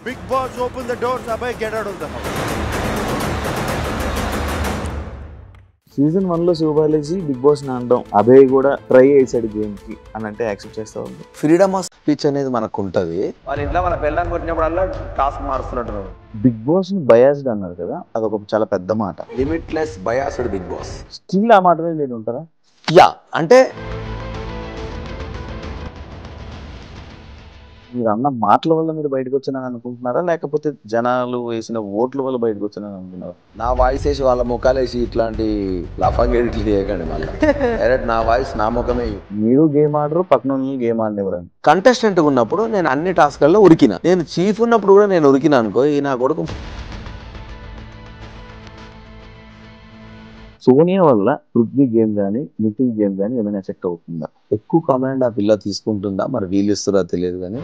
Big Boss, open the doors. Abhay, get out of the house. Season 1 లో Siva Balaji big Boss ని అనడం, అభయ్ కూడా try చేశాడు గేమ్ కి అని అంటే యాక్సెప్ట్ చేస్తా ఉంది. ఫ్రీడమ్ ఆఫ్ స్పీచ్ అనేది మనకు ఉంటుంది. వాళ్ళ ఇంట్లో మన పెళ్ళాన్ని కొట్టినప్పుడల్లా టాస్క్ మారుస్తున్నట్టు. బిగ్ బాస్ ని బయాస్డ్ అన్నారు కదా, అదొక చాలా పెద్ద మాట. Limitless biased Bigg Boss. Still ఆ మాటనే నేను ఉంటారా? యా, అంటే మీరు అన్న మాటల వల్ల మీరు బయటకు వచ్చానని అనుకుంటున్నారా, లేకపోతే జనాలు వేసిన ఓట్ల వల్ల బయటకు వచ్చానని అనుకుంటున్నారా? నా వాయిస్ వేసి వాళ్ళ ముఖాలు వేసి ఇట్లాంటి లఫంగా ఎడిట్లు చేయకండి. మళ్ళీ డైరెక్ట్ నా వాయిస్ నా ముఖమే. మీరు గేమ్ ఆడరు, పక్కన గేమ్ ఆడినవరని. కంటెస్టెంట్ ఉన్నప్పుడు నేను అన్ని టాస్క్లలో ఉరికిన. నేను చీఫ్ ఉన్నప్పుడు కూడా నేను ఉరికిన అనుకో, ఈ నా కొడుకు సోనియా వల్ల పృథ్వీ గేమ్ కానీ నితిన్ గేమ్ కానీ ఏమైనా ఎఫెక్ట్ అవుతుందా? ఎక్కువ కమాండ్ ఆ పిల్ల తీసుకుంటుందా మరి వీళ్ళు ఇస్తారా తెలియదు, కానీ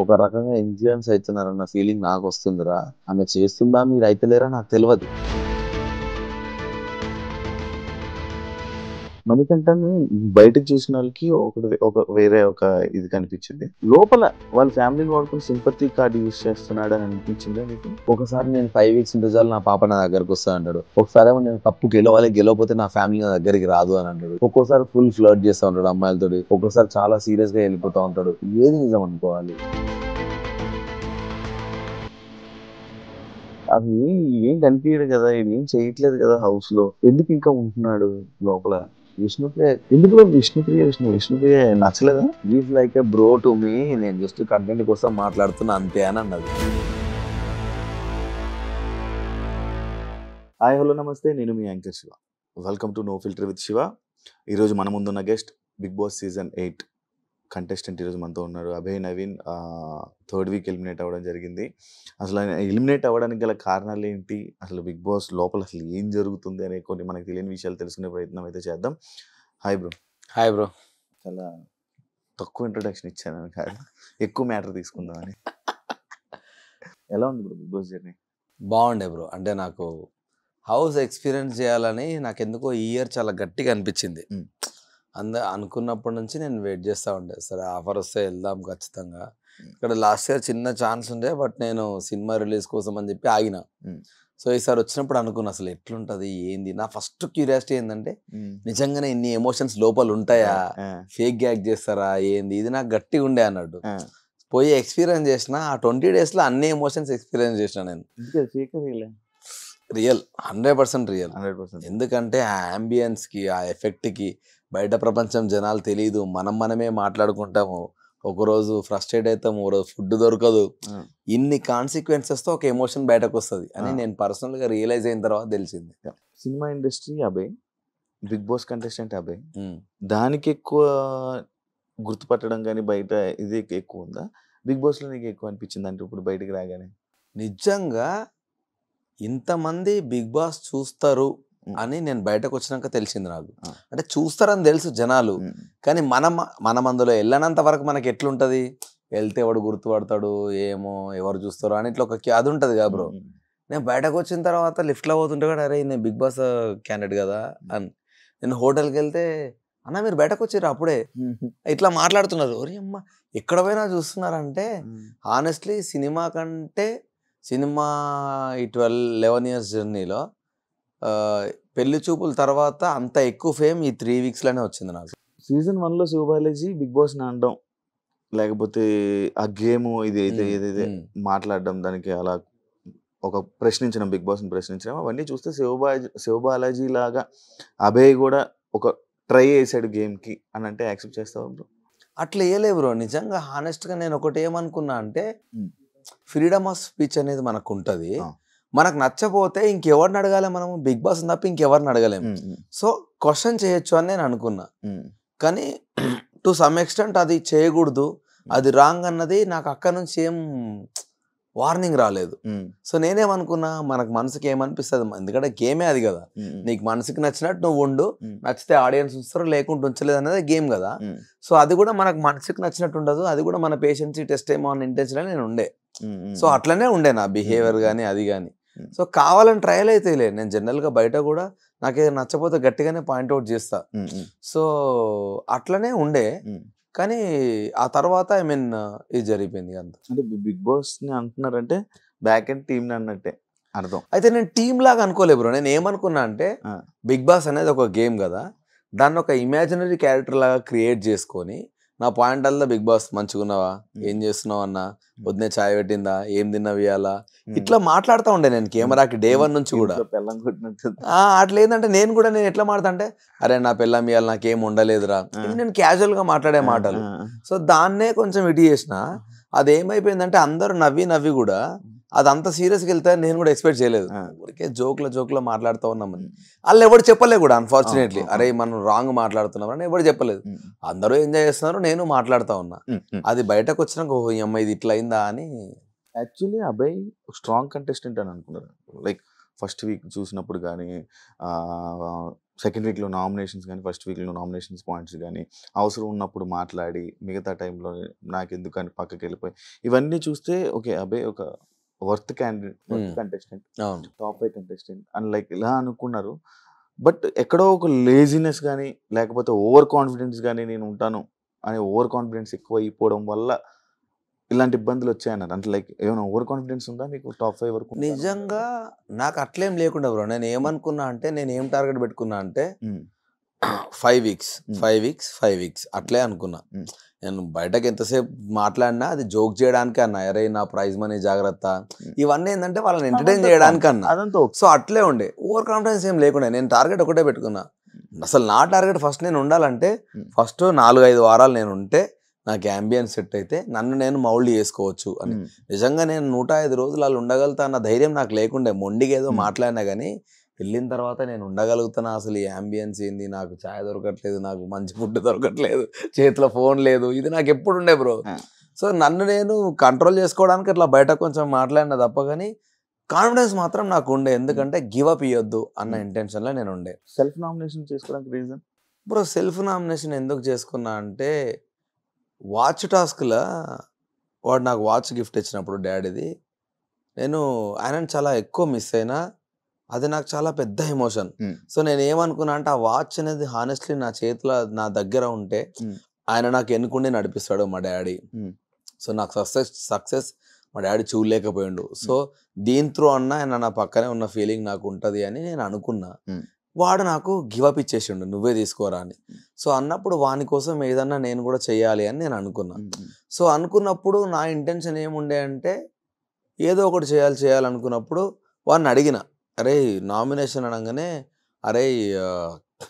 ఒక రకంగా ఇన్ఫ్లుయెన్స్ అవుతున్నారన్న ఫీలింగ్ నాకు వస్తుందిరా. ఆమె చేస్తుందా, మీరు అయితలేరా నాకు తెలియదు. మణికంఠన్ బయటకు చూసిన వాళ్ళకి ఒక వేరే ఒక ఇది కనిపించింది, లోపల వాళ్ళ ఫ్యామిలీని వాడుకుని సింపతి కార్డు యూజ్ చేస్తున్నాడు అని అనిపించిందా మీకు? ఒకసారి నేను 5 వీక్స్ ఇంటిజాలు నా పాప నా దగ్గరకు వస్తా అంటాడు. ఒకసారి ఏమో నేను కప్పు గెలవకపోతే నా ఫ్యామిలీ నా దగ్గరికి రాదు అని అంటాడు. ఒక్కోసారి ఫుల్ ఫ్లర్ట్ చేస్తూ ఉంటాడు అమ్మాయిలతో, ఒక్కోసారి చాలా సీరియస్ గా వెళ్ళిపోతా ఉంటాడు. ఏది నిజం అనుకోవాలి? అవి ఏం కనిపించడు కదా, ఏం చేయట్లేదు కదా హౌస్ లో, ఎందుకు ఇంకా ఉంటున్నాడు లోపల? విష్ణుప్రియ ఎందుకు విష్ణుప్రియ నచ్చలేదా? Is like a bro to me, నేను జస్ట్ కంటెంట్ కోసం మాట్లాడుతున్నా అంతే అని అన్నది. హాయ్ హలో నమస్తే, నేను మీ anchor Shiva. Welcome to no filter with Shiva. ఈరోజు మన ముందున్న guest Bigg Boss season 8 contestant ఈరోజు మనతో ఉన్నారు. Abhay Naveen 3rd week eliminate అవ్వడం జరిగింది. అసలు ఆయన ఎలిమినేట్ అవ్వడానికి గల కారణాలు ఏంటి, అసలు బిగ్ బాస్ లోపల అసలు ఏం జరుగుతుంది అనే కొన్ని మనకు తెలియని విషయాలు తెలుసుకునే ప్రయత్నం అయితే చేద్దాం. Hi bro. Hi bro. చాలా తక్కువ ఇంట్రొడక్షన్ ఇచ్చాను కాదు, ఎక్కువ మ్యాటర్ తీసుకుందామని. ఎలా ఉంది బ్రో బిగ్ బాస్ జర్నీ? బాగుండే బ్రో. అంటే నాకు హౌస్ ఎక్స్పీరియన్స్ చేయాలని నాకు ఎందుకో ఈ ఇయర్ చాలా గట్టిగా అనిపించింది. అనుకున్నప్పటి నుంచి నేను వెయిట్ చేస్తూ ఉండే, సరే ఆఫర్ వస్తే వెళ్దాం ఖచ్చితంగా. ఇక్కడ లాస్ట్ ఇయర్ చిన్న ఛాన్స్ ఉండే, బట్ నేను సినిమా రిలీజ్ కోసం అని చెప్పి ఆగిన. సో ఈసారి వచ్చినప్పుడు అనుకున్నా అసలు ఎట్లుంటది ఏంది. నా ఫస్ట్ క్యూరియాసిటీ ఏంటంటే నిజంగానే ఇన్ని ఎమోషన్స్ లోపల ఉంటాయా, ఫేక్ గ్యాగ్ చేస్తారా ఏంది, ఇది నాకు గట్టిగా ఉండే అన్నట్టు. పోయి ఎక్స్పీరియన్స్ చేసిన ఆ 20 days లో అన్ని ఎమోషన్స్ ఎక్స్పీరియన్స్ చేసిన నేను. Real 100% real. ఎందుకంటే ఆ అంబియన్స్ కి, ఆ ఎఫెక్ట్ కి బయట ప్రపంచం జనాలు తెలియదు, మనమే మాట్లాడుకుంటాము. ఒకరోజు ఫ్రస్ట్రేట్ అవుతాము, ఒకరోజు ఫుడ్ దొరకదు. ఇన్ని కాన్సిక్వెన్సెస్ తో ఒక ఎమోషన్ బయటకు వస్తుంది అని నేను పర్సనల్ గా రియలైజ్ అయిన తర్వాత తెలిసింది. Cinema industry Abhay, Bigg Boss contestant Abhay, దానికి ఎక్కువ గుర్తుపట్టడం కానీ బయట ఇది ఎక్కువ ఉందా? బిగ్ బాస్ లో నీకు ఎక్కువ అనిపించింది అంటే ఇప్పుడు బయటకు రాగానే? నిజంగా ఇంతమంది బిగ్ బాస్ చూస్తారు అని నేను బయటకు వచ్చినాక తెలిసింది నాకు. అంటే చూస్తారని తెలుసు జనాలు, కానీ మనం అందులో వెళ్ళనంత వరకు మనకి ఎట్లుంటది, వెళ్తే ఎవడు గుర్తుపడతాడు ఏమో, ఎవరు చూస్తారు అని ఇట్లా ఒక అది ఉంటుంది కదా బ్రో. నేను బయటకు వచ్చిన తర్వాత లిఫ్ట్లో పోతుంటే కూడా అరే నేను బిగ్ బాస్ క్యాండిడేట్ కదా అని. నేను హోటల్కి వెళ్తే అన్న మీరు బయటకు వచ్చారు అప్పుడే ఇట్లా మాట్లాడుతున్నారు. ఒరే అమ్మ ఎక్కడ పోయినా చూస్తున్నారంటే హానెస్ట్లీ సినిమా కంటే సినిమా ఈ 11 years జర్నీలో పెళ్లి చూపుల తర్వాత అంత ఎక్కువ ఫేమ్ ఈ 3 weeks లోనే వచ్చింది నాకు. సీజన్ 1 లో శివబాలాజీ బిగ్ బాస్ ని అనడం, లేకపోతే ఆ గేమ్ ఏదైతే మాట్లాడడం, దానికి అలా ఒక ప్రశ్నించడం, బిగ్ బాస్ ని ప్రశ్నించడం, అవన్నీ చూస్తే శివబాలాజీ లాగా అభయ్ కూడా ఒక ట్రై చేశాడు గేమ్ కి అని అంటే యాక్సెప్ట్ చేస్తావు బ్రో? అట్లా వేయలే బ్రో. నిజంగా హానెస్ట్ గా నేను ఒకటి ఏమనుకున్నా అంటే ఫ్రీడమ్ ఆఫ్ స్పీచ్ అనేది మనకు ఉంటుంది. మనకు నచ్చపోతే ఇంకెవరిని అడగాలి మనము? బిగ్ బాస్ తప్ప ఇంకెవరిని అడగలేము. సో క్వశ్చన్ చేయొచ్చు అని నేను అనుకున్నా, కానీ టు సమ్ ఎక్స్టెంట్ అది చేయకూడదు, అది రాంగ్ అన్నది నాకు అక్కడ నుంచి ఏం వార్నింగ్ రాలేదు. సో నేనేమనుకున్నా మనకు మనసుకి ఏమనిపిస్తుంది, ఎందుకంటే గేమే అది కదా, నీకు మనసుకి నచ్చినట్టు నువ్వు ఉండు, నచ్చితే ఆడియన్స్ ఉంచుతారు, లేకుంటే ఉంచలేదు అనేది గేమ్ కదా. సో అది కూడా మనకు మనసుకి నచ్చినట్టు ఉండదు, అది కూడా మన పేషెన్సీ టెస్ట్ ఏమో అన్న ఇంటెన్షన్ నేను ఉండే. సో అట్లనే ఉండే నా బిహేవియర్ కానీ అది కానీ. సో కావాలని ట్రయల్ అయితే లేదు. నేను జనరల్గా బయట కూడా నాకు నచ్చపోతే గట్టిగానే పాయింట్అవుట్ చేస్తా. సో అట్లనే ఉండే, కానీ ఆ తర్వాత ఐ మీన్ ఇది జరిగిపోయింది అంత. అంటే బిగ్ బాస్ ని అంటున్నారంటే బ్యాక్ అండ్ టీమ్ అన్నట్టే అర్థం. అయితే నేను టీమ్ లాగా అనుకోలే బ్రో. నేను ఏమనుకున్నా అంటే బిగ్ బాస్ అనేది ఒక గేమ్ కదా, దాన్ని ఒక ఇమాజినరీ క్యారెక్టర్ లాగా క్రియేట్ చేసుకొని నా పాయింట్ అల్లా బిగ్ బాస్ మంచిగున్నావా, ఏం చేస్తున్నావు అన్న, వద్దే చాయ్ పెట్టిందా, ఏం తిన్నావు ఇవాళ, ఇట్లా మాట్లాడుతూ ఉండే నేను కెమెరాకి డే 1 నుంచి కూడా. అట్లా ఏంటంటే నేను ఎట్లా మాట్లాడతా అంటే, అరే నా పిల్లం ఇవాళ నాకేం ఉండలేదురా, నేను క్యాజువల్ గా మాట్లాడే మాటలు. సో దాన్నే కొంచెం ఇటు చేసిన. అదేమైపోయిందంటే అందరూ నవ్వి కూడా అదంతా సీరియస్గా వెళ్తే నేను కూడా ఎక్స్పెక్ట్ చేయలేదు. ఊరికే జోక్లో మాట్లాడుతూ ఉన్నామని వాళ్ళు ఎవరు చెప్పలేదు కూడా. అన్ఫార్చునేట్లీ అరే మనం రాంగ్ మాట్లాడుతున్నాం అని ఎవరు చెప్పలేదు. అందరూ ఎంజాయ్ చేస్తున్నారు, నేను మాట్లాడుతూ ఉన్నా. అది బయటకు వచ్చినాక ఓ ఈ అమ్మాయి ఇది ఇట్లా అయిందా అని. యాక్చువల్లీ అబ్బాయి స్ట్రాంగ్ కంటెస్టెంట్ అని అనుకున్నారు. లైక్ ఫస్ట్ వీక్ చూసినప్పుడు కానీ, సెకండ్ వీక్లో నామినేషన్స్ కానీ, ఫస్ట్ వీక్లో నామినేషన్స్ పాయింట్స్ కానీ, అవసరం ఉన్నప్పుడు మాట్లాడి మిగతా టైంలో నాకెందుకు అని పక్కకి వెళ్ళిపోయి, ఇవన్నీ చూస్తే ఓకే అబ్బాయి ఒక worth candidate, worth contestant, top 5 contestant అని లైక్ ఇలా అనుకున్నారు. బట్ ఎక్కడో ఒక లేజినెస్ కానీ లేకపోతే ఓవర్ కాన్ఫిడెన్స్ కానీ, నేను ఉంటాను అనే ఓవర్ కాన్ఫిడెన్స్ ఎక్కువ అయిపోవడం వల్ల ఇలాంటి ఇబ్బందులు వచ్చాయన్నారు. అంటే లైక్ ఏమైనా ఓవర్ కాన్ఫిడెన్స్ ఉందా మీకు టాప్ 5 వరకు? నిజంగా నాకు అట్లేం లేకుండా బ్రో. నేను ఏమనుకున్నా అంటే, నేను ఏం టార్గెట్ పెట్టుకున్నా అంటే 5 వీక్స్ అట్లే అనుకున్నా. నేను బయటకు ఎంతసేపు మాట్లాడినా అది జోక్ చేయడానికి అన్నా, అరే నా ప్రైజ్ మనీ జాగ్రత్త, ఇవన్నీ ఏంటంటే వాళ్ళని ఎంటర్టైన్ చేయడానికి అన్నా. సో అట్లే ఉండే, ఓవర్ కాన్ఫిడెన్స్ ఏం లేకుండా నేను టార్గెట్ ఒకటే పెట్టుకున్నా. అసలు నా టార్గెట్ ఫస్ట్ నేను ఉండాలంటే, ఫస్ట్ 4-5 వారాలు నేను ఉంటే నాకు అంబియన్స్ సెట్ అయితే నన్ను నేను మౌల్డ్ చేసుకోవచ్చు అని. నిజంగా నేను 105 రోజులు వాళ్ళు ఉండగలుగుతా అన్న ధైర్యం నాకు లేకుండే. మొండిగా ఏదో మాట్లాడినా కానీ వెళ్ళిన తర్వాత నేను ఉండగలుగుతానా, అసలు ఈ అంబియన్స్ ఏంది, నాకు ఛాయ్ దొరకట్లేదు, నాకు మంచి ఫుడ్ దొరకట్లేదు, చేతిలో ఫోన్ లేదు, ఇది నాకు ఎప్పుడు ఉండే బ్రో. సో నన్ను నేను కంట్రోల్ చేసుకోవడానికి అట్లా బయట కొంచెం మాట్లాడినా తప్ప, కానీ కాన్ఫిడెన్స్ మాత్రం నాకు ఉండే. ఎందుకంటే గివ్ అప్ ఇవ్వద్దు అన్న ఇంటెన్షన్లో నేను ఉండే. సెల్ఫ్ నామినేషన్ చేసుకోవడానికి రీజన్ బ్రో, సెల్ఫ్ నామినేషన్ ఎందుకు చేసుకున్నా అంటే, వాచ్ టాస్క్లో వాడు నాకు వాచ్ గిఫ్ట్ ఇచ్చినప్పుడు డాడీది, నేను ఆయనను చాలా ఎక్కువ మిస్ అయినా. అది నాకు చాలా పెద్ద ఎమోషన్. సో నేను ఏమనుకున్నా అంటే, ఆ వాచ్ అనేది హానెస్ట్లీ నా చేతిలో నా దగ్గర ఉంటే ఆయన నాకు ఎన్నుకుండే నడిపిస్తాడు మా డాడీ. సో నాకు సక్సెస్ మా డాడీ చూడలేకపోయిండు. సో దీని త్రూ అన్న ఆయన నా పక్కనే ఉన్న ఫీలింగ్ నాకు ఉంటుంది అని నేను అనుకున్నా. వాడు నాకు గివప్ ఇచ్చేసిండు, నువ్వే తీసుకోరా అని. సో అన్నప్పుడు వాని కోసం ఏదన్నా నేను కూడా చెయ్యాలి అని నేను అనుకున్నా. సో అనుకున్నప్పుడు నా ఇంటెన్షన్ ఏముండే అంటే, ఏదో ఒకటి చేయాలనుకున్నప్పుడు వాడిని అడిగిన, అరే నామినేషన్ అనగానే, అరే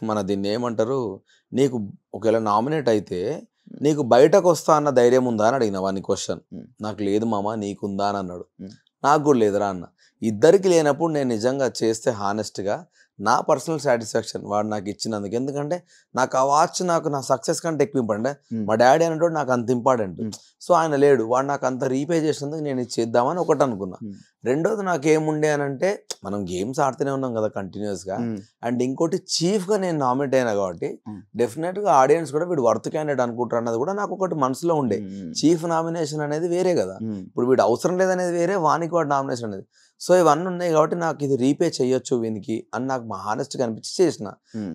మన దీన్ని ఏమంటారు, నీకు ఒకవేళ నామినేట్ అయితే నీకు బయటకు వస్తా అన్న ధైర్యం ఉందా అని అడిగిన వాని క్వశ్చన్. నాకు లేదు మామ, నీకుందా అని అన్నాడు. నాకు కూడా లేదురా అన్న. ఇద్దరికి లేనప్పుడు నేను నిజంగా చేస్తే హానెస్ట్గా నా పర్సనల్ సాటిస్ఫాక్షన్ వాడు నాకు ఇచ్చినందుకు. ఎందుకంటే నాకు ఆ వాచ్ నాకు నా సక్సెస్ కంటే ఎక్కువ ఇంపార్టెంట్. మా డాడీ అనేటోడు నాకు అంత ఇంపార్టెంట్. సో ఆయన లేడు, వాడు నాకు అంత రీపే చేసినందుకు నేను ఇది చేద్దామని ఒకటి అనుకున్నా. రెండోది నాకు ఏముండే అని అంటే, మనం గేమ్స్ ఆడుతూనే ఉన్నాం కదా కంటిన్యూస్గా. అండ్ ఇంకోటి చీఫ్గా నేను నామినేట్ అయినా కాబట్టి డెఫినెట్గా ఆడియన్స్ కూడా వీడు వర్త్ క్యాండిడేట్ అనుకుంటారు అన్నది కూడా నాకు ఒకటి మనసులో ఉండే. చీఫ్ నామినేషన్ అనేది వేరే కదా, ఇప్పుడు వీడు అవసరం లేదనేది వేరే, వానికి వాడు నామినేషన్ అనేది. సో ఇవన్నీ ఉన్నాయి కాబట్టి నాకు ఇది రీపే చేయొచ్చు వీనికి అని నాకు మా హానెస్ట్గా అనిపించి చేసిన.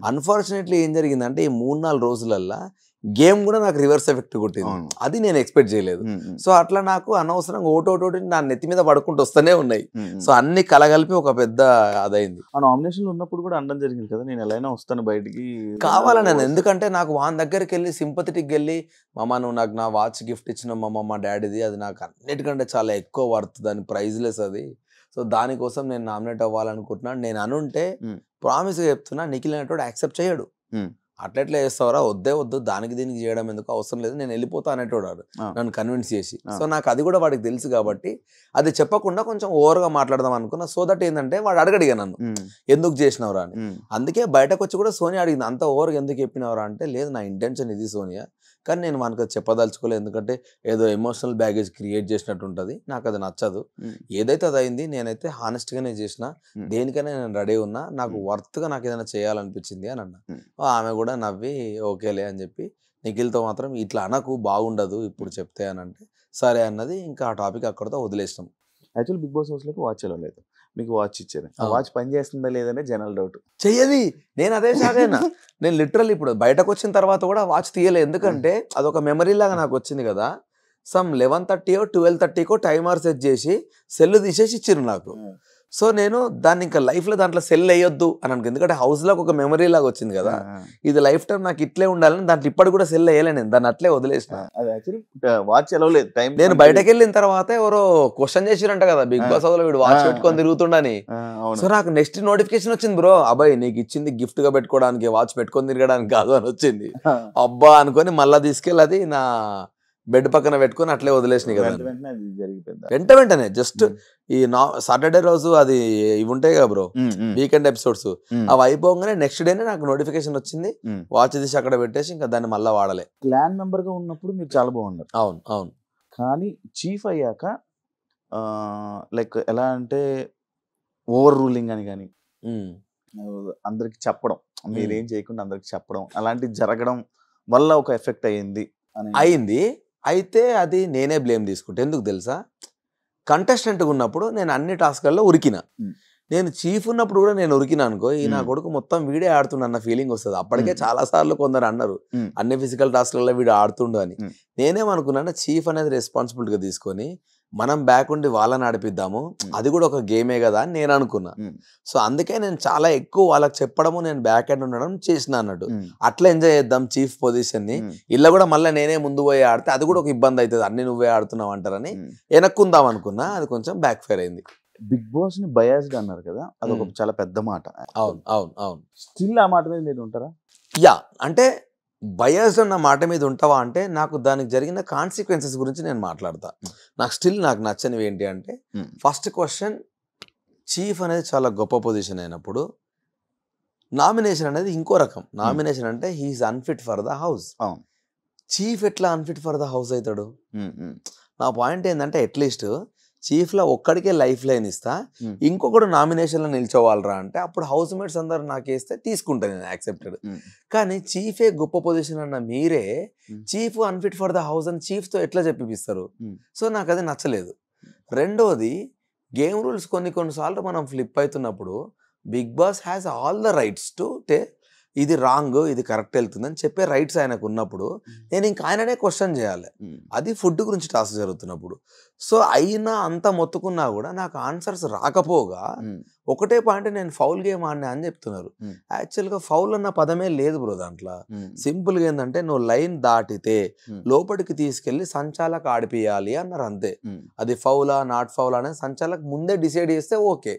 అన్ఫార్చునేట్లీ ఏం జరిగిందంటే, ఈ 3-4 రోజులల్లో గేమ్ కూడా నాకు రివర్స్ ఎఫెక్ట్ కొట్టింది. అది నేను ఎక్స్పెక్ట్ చేయలేదు. సో అట్లా నాకు అనవసరంగా ఓటోటి నా నెత్తి మీద పడుకుంటూ వస్తూనే ఉన్నాయి. సో అన్ని కలగలిపి ఒక పెద్ద అదైంది. ఆ నామినేషన్ ఉన్నప్పుడు కూడా అనడం జరిగింది కదా, నేను ఎలా వస్తాను బయటికి కావాలని. ఎందుకంటే నాకు వాని దగ్గరికి వెళ్ళి సింపథెటిక్ వెళ్ళి, మామ నువ్వు నాకు నా వాచ్ గిఫ్ట్ ఇచ్చిన మా డాడీది, అది నాకు అన్నిటికంటే చాలా ఎక్కువ వర్త్, దాని ప్రైజ్లెస్ అది. సో దానికోసం నేను నామినేట్ అవ్వాలనుకుంటున్నాను. నేను అనుంటే ప్రామిస్గా చెప్తున్నా, నిఖిల్ అనేటోడు యాక్సెప్ట్ చేయడు. అట్లెట్లా చేస్తావరా, వద్దు దానికి దీనికి చేయడం ఎందుకు, అవసరం లేదు, నేను వెళ్ళిపోతా అనేటోడు నన్ను కన్విన్స్ చేసి. సో నాకు అది కూడా వాడికి తెలుసు కాబట్టి అది చెప్పకుండా కొంచెం ఓవర్గా మాట్లాడదాం అనుకున్నా. సో దట్ ఏంటంటే వాడు అడిగా నన్ను ఎందుకు చేసినవరా అని. అందుకే బయటకు వచ్చి కూడా సోనియా అడిగింది, అంత ఓవర్గా ఎందుకు చెప్పినవరా అంటే, లేదు నా ఇంటెన్షన్ ఇది సోనియా, కానీ నేను మనకు చెప్పదలుచుకోలేదు. ఎందుకంటే ఏదో ఎమోషనల్ బ్యాగేజ్ క్రియేట్ చేసినట్టు ఉంటుంది, నాకు అది నచ్చదు. ఏదైతే అది అయింది, నేనైతే హానెస్ట్గానే చేసిన, దేనికైనా నేను రెడీ ఉన్నా, నాకు వర్త్గా నాకు ఏదైనా చేయాలనిపించింది అని అన్నా. ఆమె కూడా నవ్వి ఓకేలే అని చెప్పి, నిఖిల్తో మాత్రం ఇట్లా అనకు బాగుండదు ఇప్పుడు చెప్తే అని అంటే సరే అన్నది. ఇంకా ఆ టాపిక్ అక్కడితో వదిలేసినాం. యాక్చువల్ బిగ్ బాస్ హౌస్లోకి వాచ్ వెళ్ళలేదు. మీకు వాచ్ ఇచ్చారు. ఆ అవును. వాచ్ పని చేస్తుందా లేదనే జనాల డౌట్. చెయ్యది. నేను అదే షాక్ అయినా. నేను లిటరల్లీ ఇప్పుడు బయటకు వచ్చిన తర్వాత కూడా వాచ్ తీయలే. ఎందుకంటే అదొక మెమరీ లాగా నాకు వచ్చింది కదా. సమ్ 11:30 12:30 టైమర్ సెట్ చేసి సెల్ తీసేసి ఇచ్చిర్రు నాకు. సో నేను దాన్ని ఇంకా లైఫ్లో దాంట్లో సెల్ వేయొద్దు అని అనుకో. ఎందుకంటే హౌస్లోకి ఒక మెమరీ లాగా వచ్చింది కదా. ఇది లైఫ్ టైం నాకు ఇట్లే ఉండాలని దాంట్లో ఇప్పటికి కూడా సెల్ వేయలే. నేను దాన్ని అట్లే వదిలేసిన. అది యాక్చువల్లీ వాచ్ ఎలవలేదు టైం. నేను బయటకు వెళ్ళిన తర్వాత ఎవరో క్వశ్చన్ చేసిరంట కదా బిగ్ బాస్ హౌస్లో వీడు వాచ్ పెట్టుకొని తిరుగుతుండని. సో నాకు నెక్స్ట్ నోటిఫికేషన్ వచ్చింది, బ్రో అబ్బాయి నీకు ఇచ్చింది గిఫ్ట్ గా పెట్టుకోవడానికి, వాచ్ పెట్టుకొని తిరగడానికి కాదు అని వచ్చింది. అబ్బా అనుకొని మళ్ళీ తీసుకెళ్ళి అది నా బెడ్ పక్కన పెట్టుకొని అట్లే వదిలేసినాయి కదా. వెంటనే జస్ట్ ఈ సాటర్డే రోజు అది ఇవి ఉంటాయి కదా బ్రో, వీకెండ్ ఎపిసోడ్స్, అవి అయిపోగానే నెక్స్ట్ డేనే నాకు నోటిఫికేషన్ వచ్చింది. వాచ్ తీసి అక్కడ పెట్టేసి ఇంకా దాన్ని మళ్ళీ వాడలే. క్లాన్ మెంబర్ గా ఉన్నప్పుడు మీరు చాలా బాగున్నారు. అవును అవును. కానీ చీఫ్ అయ్యాక లైక్ ఎలా అంటే ఓవర్ రూలింగ్ అని కానీ అందరికి చెప్పడం, మీరేం చేయకుండా అందరికి చెప్పడం, అలాంటివి జరగడం వల్ల ఒక ఎఫెక్ట్ అయ్యింది. అయితే అది నేనే బ్లేమ్ తీసుకుంటా. ఎందుకు తెలుసా, కంటెస్టెంట్గా ఉన్నప్పుడు నేను అన్ని టాస్క్లలో ఉరికిన. నేను చీఫ్ ఉన్నప్పుడు కూడా నేను ఉరికినా అనుకో, ఈ నా కొడుకు మొత్తం వీడే ఆడుతుండ అన్న ఫీలింగ్ వస్తుంది. అప్పటికే చాలా సార్లు కొందరు అన్నారు అన్ని ఫిజికల్ టాస్క్లలో వీడు ఆడుతుండు అని. నేనేమనుకున్నాను, చీఫ్ అనేది రెస్పాన్సిబిలిటీగా తీసుకొని మనం బ్యాక్ ఉండి వాళ్ళని ఆడిపిద్దాము, అది కూడా ఒక గేమే కదా అని నేను అనుకున్నా. సో అందుకే నేను చాలా ఎక్కువ వాళ్ళకి చెప్పడము, నేను బ్యాక్ ఎండ్ ఉండడం చేసిన అన్నట్టు. అట్లా ఎంజాయ్ చేద్దాం చీఫ్ పొజిషన్ ని. ఇలా కూడా మళ్ళీ నేనే ముందు పోయి ఆడితే అది కూడా ఒక ఇబ్బంది అవుతుంది, అన్ని నువ్వే ఆడుతున్నావు అంటారని వెనక్కుందాం అనుకున్నా. అది కొంచెం బ్యాక్ ఫైర్ అయింది. బిగ్ బాస్ ని బయాస్డ్ అన్నారు కదా, అది ఒక చాలా పెద్ద మాట. అవును అవును అవును. స్టిల్ ఆ మాట మీద మీరు ఉంటారా? యా, అంటే బయాస్డ్ అన్న మాట మీద ఉంటావా అంటే, నాకు దానికి జరిగిన కాన్సిక్వెన్సెస్ గురించి నేను మాట్లాడతా. నాకు నచ్చనివి ఏంటి అంటే, ఫస్ట్ క్వశ్చన్, చీఫ్ అనేది చాలా గొప్ప పొజిషన్ అయినప్పుడు నామినేషన్ అనేది ఇంకో రకం. నామినేషన్ అంటే he's unfit for the house. Chief ఎట్లా అన్ఫిట్ ఫర్ ద హౌస్ అవుతాడు? నా పాయింట్ ఏంటంటే, అట్లీస్ట్ చీఫ్లో ఒక్కడికే లైఫ్ లైన్ ఇస్తా, ఇంకొకడు నామినేషన్లో నిల్చోవాలరా అంటే అప్పుడు హౌస్ మేట్స్ అందరు నాకేస్తే తీసుకుంటాను, నేను యాక్సెప్టెడ్. కానీ చీఫే గొప్ప పొజిషన్ అన్న మీరే chief unfit for the house అని చీఫ్తో ఎట్లా చెప్పిస్తారు? సో నాకు అది నచ్చలేదు. రెండోది, గేమ్ రూల్స్ కొన్నిసార్లు మనం ఫ్లిప్ అవుతున్నప్పుడు Bigg Boss has all the rights to ఇది రాంగ్, ఇది కరెక్ట్ వెళ్తుందని చెప్పే రైట్స్ ఆయనకు ఉన్నప్పుడు నేను ఇంక ఆయననే క్వశ్చన్ చేయాలి. అది ఫుడ్ గురించి టాస్క్ జరుగుతున్నప్పుడు. సో అయినా అంత మొత్తుకున్నా కూడా నాకు ఆన్సర్స్ రాకపోగా ఒకటే పాయింట్, నేను ఫౌల్ గేమ్ ఆడినా అని చెప్తున్నారు. యాక్చువల్గా ఫౌల్ అన్న పదమే లేదు బ్రో దాంట్లో. సింపుల్గా ఏంటంటే, నువ్వు లైన్ దాటితే లోపలికి తీసుకెళ్లి సంచాలకు ఆడిపియాలి అన్నారు, అంతే. అది ఫౌలా నాట్ ఫౌల్ అనేది సంచాలకు ముందే డిసైడ్ చేస్తే ఓకే.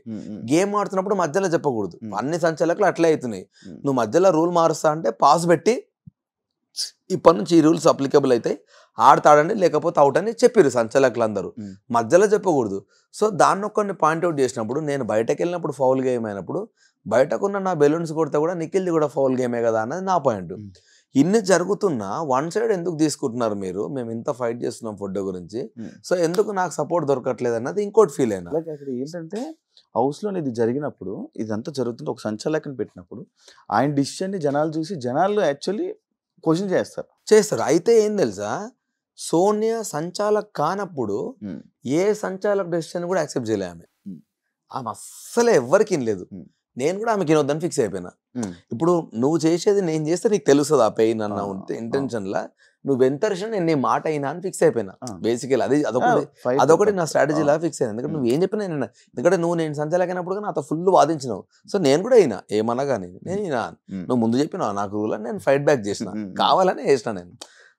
గేమ్ ఆడుతున్నప్పుడు మధ్యలో చెప్పకూడదు. అన్ని సంచాలకు అట్లే అవుతున్నాయి. నువ్వు మధ్యలో రూల్ మారుస్తా అంటే పాస్ పెట్టి ఇప్పటి నుంచి ఈ రూల్స్ అప్లికబుల్ అవుతాయి, ఆడతాడండి లేకపోతే అవుట్ అని చెప్పారు సంచాలకులు అందరూ. మధ్యలో చెప్పకూడదు. సో దాన్ని కొన్ని పాయింట్అవుట్ చేసినప్పుడు, నేను బయటకు వెళ్ళినప్పుడు ఫౌల్ గేమ్ అయినప్పుడు బయటకున్న నా బెలూన్స్ కొడితే కూడా నిఖిల్ది కూడా ఫౌల్ గేమే కదా అన్నది నా పాయింట్. ఇన్ని జరుగుతున్నా వన్ సైడ్ ఎందుకు తీసుకుంటున్నారు మీరు? మేము ఇంత ఫైట్ చేస్తున్నాం ఫుడ్ గురించి, సో ఎందుకు నాకు సపోర్ట్ దొరకట్లేదు అన్నది ఇంకోటి ఫీల్ అయినా. అక్కడ ఏంటంటే, హౌస్లో ఇది జరిగినప్పుడు, ఇదంతా జరుగుతుంటే ఒక సంచాలకుని పెట్టినప్పుడు ఆయన డిసిషన్ని జనాలు చూసి జనాలు యాక్చువల్లీ క్వశ్చన్ చేస్తారు. అయితే ఏం తెలుసా, సోనియా సంచాలక్ కానప్పుడు ఏ సంచాలక్ డెసిషన్ కూడా యాక్సెప్ట్ చేయలే ఆమె. అస్సలే ఎవ్వరికి లేదు. నేను కూడా ఆమెకి వినొద్దని ఫిక్స్ అయిపోయినా. ఇప్పుడు నువ్వు చేసేది నేను చేస్తే నీకు తెలుస్తుంది ఆ పెయిన్ అన్న ఉంటే ఇంటెన్షన్లా, నువ్వు ఎంత నేను నీ మాట అయినా అని ఫిక్స్ అయిపోయినా. బేసికల్ అదొకటి నా స్ట్రాటజీలా ఫిక్స్ అయినా. ఎందుకంటే నువ్వు ఏం చెప్పినా నేను, ఎందుకంటే నువ్వు నేను సంచాలకైనప్పుడు నాతో ఫుల్ వాదించినావు. సో నేను కూడా అయినా ఏమన్నా కానీ నేను అయినా, నువ్వు ముందు చెప్పినావు నాకు రూల్ అని నేను ఫైట్ బ్యాక్ చేసిన, కావాలనే చేసిన నేను.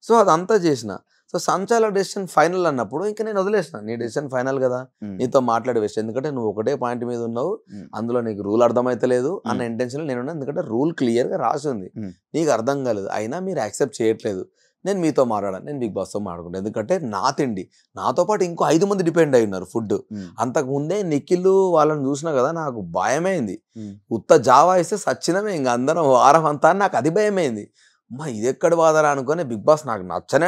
సో అదంతా చేసిన. సో సంచాలక డెసిషన్ ఫైనల్ అన్నప్పుడు ఇంకా నేను వదిలేసిన, నీ డెసిషన్ ఫైనల్ కదా, నీతో మాట్లాడి వేస్ట్. ఎందుకంటే నువ్వు ఒకటే పాయింట్ మీద ఉన్నావు, అందులో నీకు రూల్ అర్థమైతలేదు అన్న ఇంటెన్షన్ నేనున్నా. ఎందుకంటే రూల్ క్లియర్గా రాసి ఉంది, నీకు అర్థం కాలేదు, అయినా మీరు యాక్సెప్ట్ చేయట్లేదు. నేను మీతో మాట్లాడాను, నేను బిగ్ బాస్తో మాట్లాడుకుంటాను. ఎందుకంటే నా తిండి నాతో పాటు ఇంకో 5 మంది డిపెండ్ అయి ఉన్నారు ఫుడ్. అంతకుముందే నిఖిల్ వాళ్ళని చూసినా కదా నాకు భయమైంది. ఉత్త జావా ఇస్తే సచ్చినమే, ఇంక అందరం వారం అంతా నాకు అది భయమైంది. అమ్మా ఇది ఎక్కడ బాధరా అనుకుని బిగ్ బాస్ నాకు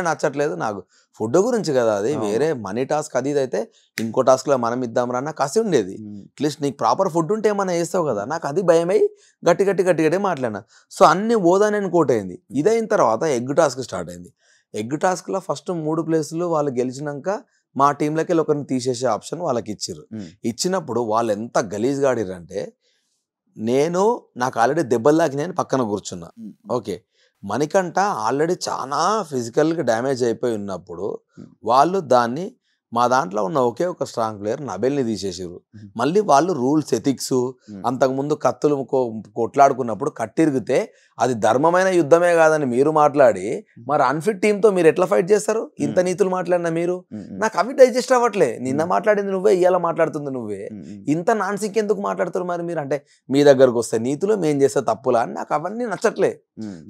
నచ్చట్లేదు. నాకు ఫుడ్ గురించి కదా, అది వేరే మనీ టాస్క్ అది ఇది అయితే ఇంకో టాస్క్లో మనం ఇద్దాం రా అన్న కసి ఉండేది. అట్లీస్ట్ నీకు ప్రాపర్ ఫుడ్ ఉంటే ఏమైనా వేస్తావు కదా, నాకు అది భయమై గట్టి మాట్లాడినా. సో అన్ని ఓదానని కోట్ అయింది. ఇదైన తర్వాత ఎగ్ టాస్క్ స్టార్ట్ అయింది. ఎగ్ టాస్క్లో ఫస్ట్ 3 ప్లేసులు వాళ్ళు గెలిచినాక మా టీంలోకి వెళ్ళి ఒకరిని తీసేసే ఆప్షన్ వాళ్ళకి ఇచ్చిర్రు. ఇచ్చినప్పుడు వాళ్ళు ఎంత గలీజ్గా ఆడిర్రంటే నాకు ఆల్రెడీ దెబ్బలు తాకినాయని పక్కన కూర్చున్నా. ఓకే, మణికంఠ ఆల్రెడీ చాలా ఫిజికల్గా డ్యామేజ్ అయిపోయి ఉన్నప్పుడు వాళ్ళు దాన్ని మా దాంట్లో ఉన్న ఒకే ఒక స్ట్రాంగ్ ప్లేయర్ నబెల్ని తీసేసారు. మళ్ళీ వాళ్ళు రూల్స్ ఎథిక్స్ అంతకుముందు కత్తులు కొట్లాడుకున్నప్పుడు కట్టిరిగితే అది ధర్మమైన యుద్ధమే కాదని మీరు మాట్లాడి మరి అన్ఫిట్ టీంతో మీరు ఎట్లా ఫైట్ చేస్తారు? ఇంత నీతులు మాట్లాడినా మీరు, నాకు అవి డైజెస్ట్ అవ్వట్లే. నిన్న మాట్లాడింది నువ్వే, ఇవాళ మాట్లాడుతుంది నువ్వే, ఇంత నాన్సిక్ ఎందుకు మాట్లాడుతారు మరి మీరు? అంటే మీ దగ్గరకు వస్తే నీతులు, మేం చేస్తే తప్పులా అని నాకు అవన్నీ నచ్చట్లే.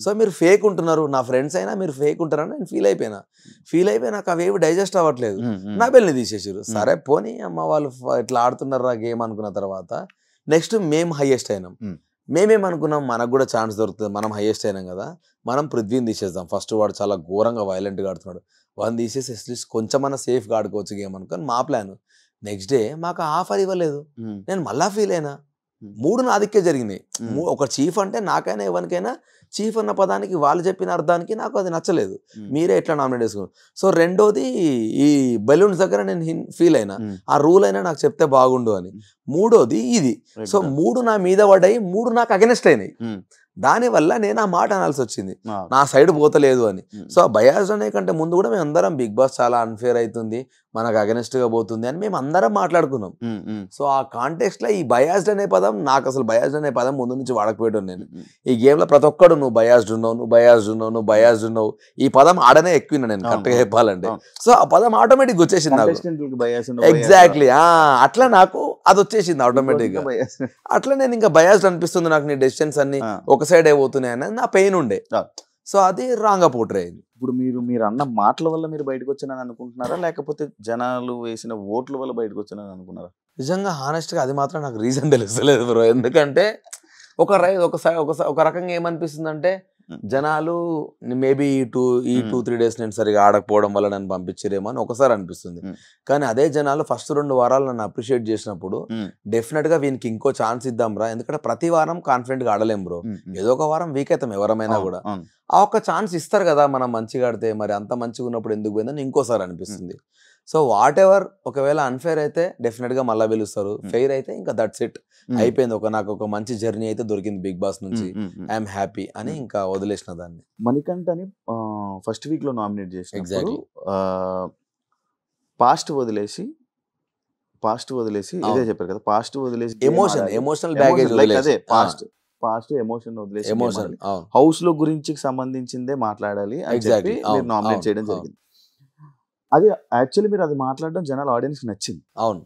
సో మీరు ఫేక్ ఉంటున్నారు, నా ఫ్రెండ్స్ అయినా మీరు ఫేక్ ఉంటారని నేను ఫీల్ అయిపోయినా నాకు అవేవి డైజెస్ట్ అవ్వట్లేదు. నబెల్ని తీసేసారు. సరే పోనీ అమ్మ వాళ్ళు ఇట్లా ఆడుతున్నారా గేమ్ అనుకున్న తర్వాత నెక్స్ట్ మేము హైయెస్ట్ అయినాం. మేమేమనుకున్నాం, మనకు కూడా ఛాన్స్ దొరుకుతుంది, మనం హైయెస్ట్ అయినాం కదా, మనం పృథ్వీని తీసేద్దాం. ఫస్ట్ వాడు చాలా ఘోరంగా వైలెంట్గా ఆడుతున్నాడు, వాడిని తీసేసి అట్లీస్ట్ కొంచెమన్నా సేఫ్గా ఆడుకోవచ్చు గేమ్ అనుకొని మా ప్లాన్. నెక్స్ట్ డే మాకు ఆఫర్ ఇవ్వలేదు. నేను మళ్ళా ఫీల్ అయినా. 3 నాదిక్కే జరిగినాయి. ఒక చీఫ్ అంటే నాకైనా ఎవరికైనా చీఫ్ అన్న పదానికి వాళ్ళు చెప్పిన అర్థానికి నాకు అది నచ్చలేదు. మీరే ఎట్లా నామినేట్ చేసుకున్నారు. సో రెండోది ఈ బెలూన్స్ దగ్గర నేను ఫీల్ అయినా, ఆ రూల్ అయినా నాకు చెప్తే బాగుండు అని. మూడోది ఇది. సో 3 నా మీద పడ్డాయి, 3 నాకు అగెనెస్ట్ అయినాయి. దానివల్ల నేను ఆ మాట అనాల్సి వచ్చింది, నా సైడ్ పోతలేదు అని. సో బయాస్డ్ అనే కంటే ముందు కూడా మేము అందరం బిగ్ బాస్ చాలా అన్ఫేర్ అవుతుంది, మనకు అగెనెస్ట్ గా పోతుంది అని మేము అందరం మాట్లాడుకున్నాం. సో ఆ కాంటెక్స్ట్ లో ఈ బయాస్డ్ అనే పదం, నాకు అసలు బయాస్డ్ అనే పదం ముందు నుంచి వాడకపోయాడు. నేను ఈ గేమ్ లో ప్రతి ఒక్కడు నువ్వు బయాస్డ్ ఉన్నావు ఈ పదం ఆడనే ఎక్కువ నేను కరెక్ట్గా చెప్పాలంటే. సో ఆ పదం ఆటోమేటిక్ వచ్చేసింది నాకు. ఎగ్జాక్ట్లీ అట్లా నాకు అది వచ్చేసింది ఆటోమేటిక్ గా. అట్లా నేను ఇంకా బయాస్డ్ అనిపిస్తుంది నాకు, నీ డెసిషన్స్ అన్ని ఒక సైడ్ అయిపోతున్నాయి అనేది నా పెయిన్ ఉండే. సో అది రాంగ్ గా పోర్ట్రే అయింది. ఇప్పుడు మీరు అన్న మాటల వల్ల మీరు బయటకు వచ్చానని అనుకుంటున్నారా, లేకపోతే జనాలు వేసిన ఓట్ల వల్ల బయటకు వచ్చానని అనుకున్నారా? నిజంగా హానెస్ట్ గా అది మాత్రం నాకు రీజన్ తెలుస్తలేదు బ్రో. ఎందుకంటే ఒక రకంగా ఏమనిపిస్తుంది అంటే జనాలు మేబీ ఈ 2-3 days నేను సరిగా ఆడకపోవడం వల్ల నన్ను పంపించారేమో అని ఒకసారి అనిపిస్తుంది. కానీ అదే జనాలు ఫస్ట్ 2 వారాలు నన్ను అప్రిషియేట్ చేసినప్పుడు డెఫినెట్ గా వీనికి ఇంకో ఛాన్స్ ఇద్దాం రా, ఎందుకంటే ప్రతి వారం కాన్ఫిడెంట్ గా ఆడలేం బ్రో, ఏదో ఒక వారం వీక్ అవుతాం ఎవరమైనా కూడా. ఆ ఒక్క ఛాన్స్ ఇస్తారు కదా మనం మంచిగా ఆడితే, మరి అంత మంచిగా ఉన్నప్పుడు ఎందుకు పోయిందని ఇంకోసారి అనిపిస్తుంది. సో వాట్ ఎవర్, ఒకవేళ అన్ఫేర్ అయితే డెఫినెట్ గా మళ్ళీ పిలుస్తారు, ఫెయిర్ అయితే ఇంకా దట్స్ ఇట్, అయిపోయింది. నాకు ఒక మంచి జర్నీ అయితే దొరికింది బిగ్ బాస్ నుంచి, ఐఎమ్ హ్యాపీ అని ఇంకా వదిలేసిన దాన్ని. మణికంఠని ఫస్ట్ వీక్ లో నామినేట్ చేసి ఎగ్జాక్ట్లీ పాస్ట్ వదిలేసి ఇదే చెప్పారు కదా, పాస్ట్ వదిలేసి ఎమోషనల్ బ్యాగేజ్ అదే పాస్ట్ ఎమోషన్ వదిలేసి హౌస్ లో గురించి సంబంధించిందే మాట్లాడాలి అని చెప్పి మీరు నామినేట్ చేయడం జరిగింది. అది యాక్చువల్లీ మీరు అది మాట్లాడడం జనాల ఆడియన్స్ కి నచ్చింది. అవును,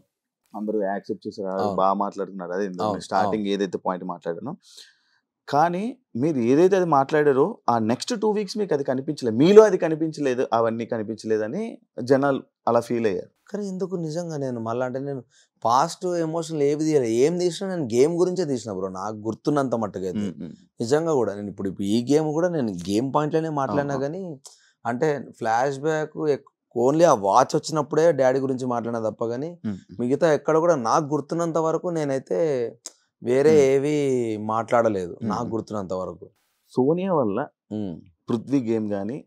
అందరూ యాక్సెప్ట్ చేశారు, బాగా మాట్లాడుతున్నారు. అదే స్టార్టింగ్ ఏదైతే పాయింట్ మాట్లాడానో, కానీ మీరు ఏదైతే అది మాట్లాడారో ఆ నెక్స్ట్ 2 weeks మీకు అది కనిపించలేదు, మీలో అది కనిపించలేదు, అవన్నీ కనిపించలేదని జనాలు అలా ఫీల్ అయ్యారు. కానీ ఎందుకు నిజంగా నేను మళ్ళీ అంటే నేను పాస్ట్ ఎమోషనల్ ఏం తీసినా నేను గేమ్ గురించే తీసిన బ్రో, నాకు గుర్తున్నంత మట్టుగా అయితే నిజంగా కూడా. నేను ఇప్పుడు ఈ గేమ్ కూడా నేను గేమ్ పాయింట్లోనే మాట్లాడినా, కానీ అంటే ఫ్లాష్ బ్యాక్ ఓన్లీ ఆ వాచ్ వచ్చినప్పుడే డాడీ గురించి మాట్లాడినా తప్ప, కానీ మిగతా ఎక్కడ కూడా నాకు గుర్తున్నంత వరకు నేనైతే వేరే ఏవి మాట్లాడలేదు నాకు గుర్తున్నంత వరకు. సోనియా వల్ల పృథ్వీ గేమ్ కానీ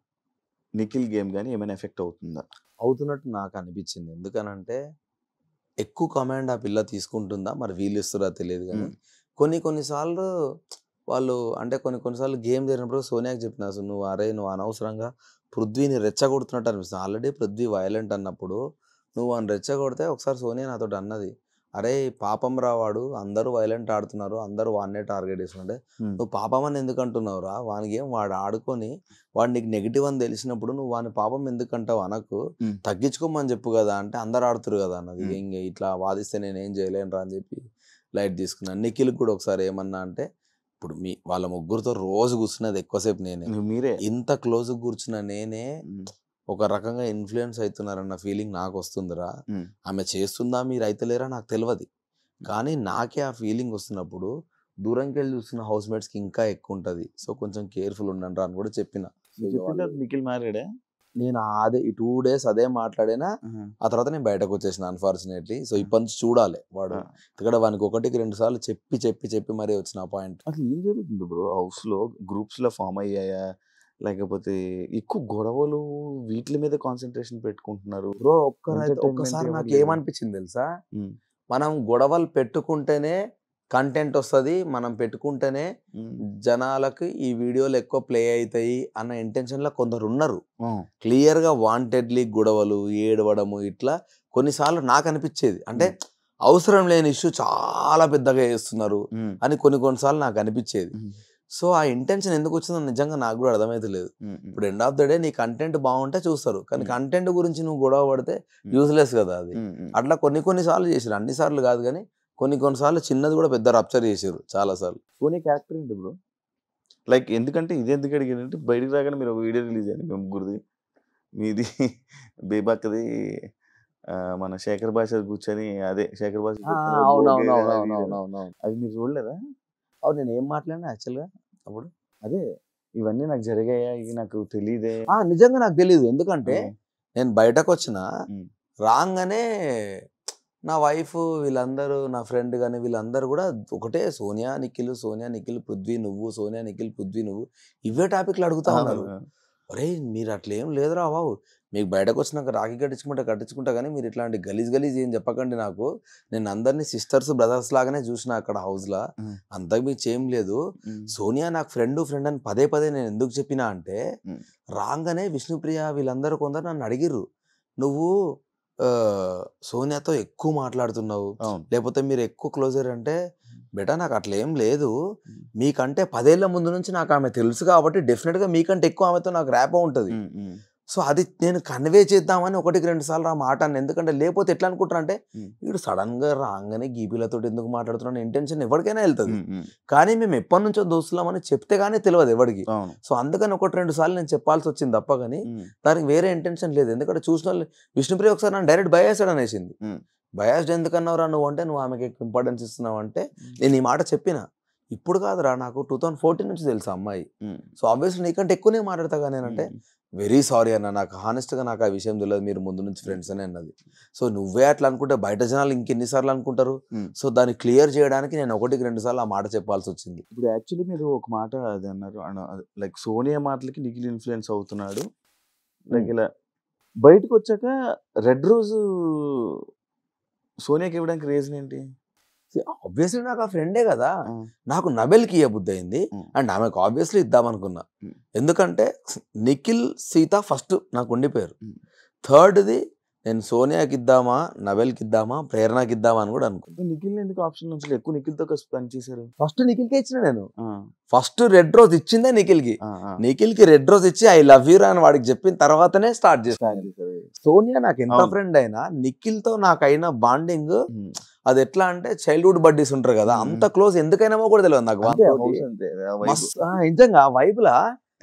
నిఖిల్ గేమ్ కానీ ఏమైనా ఎఫెక్ట్ అవుతుందా? అవుతున్నట్టు నాకు అనిపించింది. ఎందుకనంటే ఎక్కువ కమాండ్ ఆ పిల్ల తీసుకుంటుందా, మరి వీళ్ళు ఇస్తారా తెలియదు, కానీ కొన్నిసార్లు వాళ్ళు అంటే కొన్నిసార్లు గేమ్ జరిగినప్పుడు సోనియాకి చెప్పిన, అసలు నువ్వు అనవసరంగా పృథ్వీని రెచ్చగొడుతున్నట్టు అనిపిస్తుంది. ఆల్రెడీ పృథ్వీ వైలెంట్ అన్నప్పుడు నువ్వు అని రెచ్చగొడితే ఒకసారి సోనియా నాతో అన్నది, అరే పాపం రావాడు, అందరూ వైలెంట్ ఆడుతున్నారు, అందరూ వాడినే టార్గెట్ చేస్తుంటే నువ్వు పాపం అని ఎందుకు అంటున్నావు రా, వానికి ఏం వాడు ఆడుకొని వాడు నీకు నెగిటివ్ అని తెలిసినప్పుడు నువ్వు వాని పాపం ఎందుకు అంటావు, అనకు తగ్గించుకోమని చెప్పు కదా అంటే అందరు ఆడుతురు కదా అన్నది. ఇంక ఇట్లా వాదిస్తే నేనేం చేయలేను రా అని చెప్పి లైట్ తీసుకున్నాను. నిఖిల్ కూడా ఒకసారి ఏమన్నా అంటే, ఇప్పుడు వాళ్ళ ముగ్గురితో రోజు కూర్చున్నది ఎక్కువసేపు నేనే, మీరే ఇంత క్లోజ్ కూర్చున్న నేనే ఒక రకంగా ఇన్ఫ్లుయెన్స్ అవుతున్నారన్న ఫీలింగ్ నాకు వస్తుందిరా. ఆమె చేస్తుందా, మీరు అయితలేరా నాకు తెలియదు, కానీ నాకే ఆ ఫీలింగ్ వస్తున్నప్పుడు దూరంకి వెళ్ళి చూస్తున్న హౌస్ మేట్స్కి ఇంకా ఎక్కువ ఉంటుంది. సో కొంచెం కేర్ఫుల్ ఉండండి అని కూడా చెప్పిన. నిఖిల్ మ్యారీడే, నేను అదే ఈ 2 days అదే మాట్లాడినా, ఆ తర్వాత నేను బయటకు వచ్చేసిన అన్ఫార్చునేట్లీ. సో ఇప్పటి నుంచి చూడాలి వాడు, ఇక్కడ వానికి 1-2 సార్లు చెప్పి మరీ వచ్చిన పాయింట్. అసలు ఏం జరుగుతుంది బ్రో హౌస్ లో? గ్రూప్స్ లో ఫామ్ అయ్యాయా, లేకపోతే ఎక్కువ గొడవలు వీటి మీద కాన్సన్ట్రేషన్ పెట్టుకుంటున్నారు? బ్రో ఎంటర్టైన్మెంట్ ఒక్కసారి ఎవరు నాకు లేదు. ఏమనిపించింది తెలుసా, ఉమ్, మనం గొడవలు పెట్టుకుంటేనే కంటెంట్ వస్తుంది, మనం పెట్టుకుంటేనే ఉమ్, జనాలకు ఈ వీడియోలు ఎక్కువ ప్లే అవుతాయి అన్న ఇంటెన్షన్లో కొందరు ఉన్నారు. ఉమ్, క్లియర్గా వాంటెడ్లీ గొడవలు ఏడవడము ఇట్లా కొన్నిసార్లు నాకు అనిపించేది. అంటే అవసరం లేని ఇష్యూ చాలా పెద్దగా చేస్తున్నారు ఉమ్, అని కొన్నిసార్లు నాకు అనిపించేది. ఉమ్, సో ఆ ఇంటెన్షన్ ఎందుకు వచ్చిందో నిజంగా నాకు కూడా అర్థమైతలేదు. ఉమ్, ఇప్పుడు ఎండ్ ఆఫ్ ద డే నీ కంటెంట్ బాగుంటే చూస్తారు, కానీ Hmm. కంటెంట్ గురించి నువ్వు గొడవ పడితే యూజ్లెస్ కదా అది. ఉమ్, ఉమ్. అట్లా కొన్నిసార్లు చేసారు, అన్నిసార్లు కాదు కానీ కొన్నిసార్లు చిన్నది కూడా పెద్ద రప్చర్ చేసారు చాలా సార్లు. సోనీ క్యారెక్టర్ ఏంటి బ్రో? లైక్ ఎందుకంటే ఇది ఎందుకు అడిగానంటే బయటకు రాగానే మీరు ఒక వీడియో రిలీజ్ అయ్యింది మీ ముగ్గురిది, మీది బేబాక్కది, మన శేఖర్ భాష కూర్చొని అదే శేఖర్ భాష అవునవునవునవునవునవును. అది మీరు చూడలేదా? అవును, నేను ఏం మాట్లాడినా యాక్చువల్గా అప్పుడు అదే ఇవన్నీ నాకు జరిగాయా, ఇవి నాకు తెలియదే. నిజంగా నాకు తెలియదు. ఎందుకంటే ఆ. నేను బయటకు వచ్చిన ఉమ్, రాగానే నా వైఫ్ వీళ్ళందరూ నా ఫ్రెండ్ కానీ వీళ్ళందరూ కూడా ఒకటే సోనియా నిఖిల్, సోనియా నిఖిల్ పృథ్వీ నువ్వు, సోనియా నిఖిల్ పృథ్వీ నువ్వు, ఇవే టాపిక్లు అడుగుతా ఉన్నారు. అరే మీరు అట్లా ఏం లేదురా బాబు, మీకు బయటకు వచ్చినాక రాఖీ కట్టించుకుంటా కానీ మీరు ఇట్లాంటి గలీజ్ ఏం చెప్పకండి నాకు, నేను అందరినీ సిస్టర్స్ బ్రదర్స్ లాగానే చూసిన అక్కడ హౌస్లో, అంతకు మీకు ఏం లేదు. సోనియా నాకు ఫ్రెండ్ అని పదే నేను ఎందుకు చెప్పినా అంటే రాగానే విష్ణుప్రియ వీళ్ళందరూ కొందరు నన్ను అడిగిర్రు, నువ్వు సోనియాతో ఎక్కువ మాట్లాడుతున్నావు లేకపోతే మీరు ఎక్కువ క్లోజర్ అంటే, బెటా నాకు అట్లా ఏం లేదు, మీకంటే 10 ఏళ్ల ముందు నుంచి నాకు ఆమె తెలుసు కాబట్టి డెఫినెట్గా మీకంటే ఎక్కువ ఆమెతో నాకు ర్యాప్ ఉంటుంది. సో అది నేను కన్వే చేద్దామని 1-2 సార్లు ఆ మాట అన్న. ఎందుకంటే లేకపోతే ఎట్లా అనుకుంటారు అంటే వీడు సడన్ గా రాగానే గీపీలతో ఎందుకు మాట్లాడుతున్నాను ఇంటెన్షన్ ఎవరికైనా వెళ్తుంది. కానీ మేము ఎప్పటి నుంచో దోస్తులామని చెప్తే గానీ తెలియదు ఎవరికి. సో అందుకని 1-2 సార్లు నేను చెప్పాల్సి వచ్చింది తప్ప కానీ దానికి వేరే ఇంటెన్షన్ లేదు. ఎందుకంటే చూసిన వాళ్ళు విష్ణుప్రియ ఒకసారి నన్ను డైరెక్ట్ బయాస్డ్ అనేసింది. బయాస్డ్ ఎందుకన్నావురా నువ్వు అంటే, నువ్వు ఆమెకి ఇంపార్టెన్స్ ఇస్తున్నావు అంటే నేను ఈ మాట చెప్పిన. ఇప్పుడు కాదురా, నాకు 2014 నుంచి తెలుసు అమ్మాయి. సో ఆబ్వియస్లీ నీకంటే ఎక్కువనే మాట్లాడతా నేనంటే, వెరీ సారీ అన్న, నాకు హానెస్ట్గా నాకు ఆ విషయం తెలియదు, మీరు ముందు నుంచి ఫ్రెండ్స్ అని అన్నది. సో నువ్వే అట్లా అనుకుంటే బయట జనాలు ఇంకెన్నిసార్లు అనుకుంటారు. సో దాన్ని క్లియర్ చేయడానికి నేను 1-2 సార్లు ఆ మాట చెప్పాల్సి వచ్చింది. ఇప్పుడు యాక్చువల్లీ మీరు ఒక మాట అది అన్నారు, లైక్ సోనియా మాటలకి నిఖిల్ ఇన్ఫ్లుయెన్స్ అవుతున్నాడు. లైక్ ఇలా బయటకు వచ్చాక రెడ్ రోజు సోనియాకి ఇవ్వడానికి రీజన్ ఏంటి? ఆబ్వియస్లీ నాకు ఆ ఫ్రెండే కదా, నాకు నబెల్కి ఇవ్వబుద్ధి అయింది అండ్ ఆమెకు ఆబ్వియస్లీ ఇద్దామనుకున్నా. ఎందుకంటే నిఖిల్ సీత ఫస్ట్ నాకు ఉండిపోయారు. థర్డ్ది నేను సోనియాకి ఇద్దామా, నబెల్కి ఇద్దామా, ప్రేరణకి ఇద్దామా అని కూడా అనుకున్నాను. నిఖిల్ ఎందుకు ఆప్షన్ నుంచి ఎక్కువ నిఖిల్తో పనిచేశారు? ఫస్ట్ నిఖిల్కే ఇచ్చిన నేను. ఫస్ట్ రెడ్ రోజ్ ఇచ్చిందే నిఖిల్కి. నిఖిల్కి రెడ్ రోజ్ ఇచ్చి ఐ లవ్ యూ అని వాడికి చెప్పిన తర్వాతనే స్టార్ట్ చేస్తాను. సోనియా నాకు ఎంత ఫ్రెండ్ అయినా నిఖిల్తో నాకైన బాండింగ్ అది ఎట్లా అంటే చైల్డ్హుడ్ బడ్డీస్ ఉంటారు కదా, అంత క్లోజ్ ఎందుకైనామో కూడా తెలియదు నాకు. నిజంగా వైపులా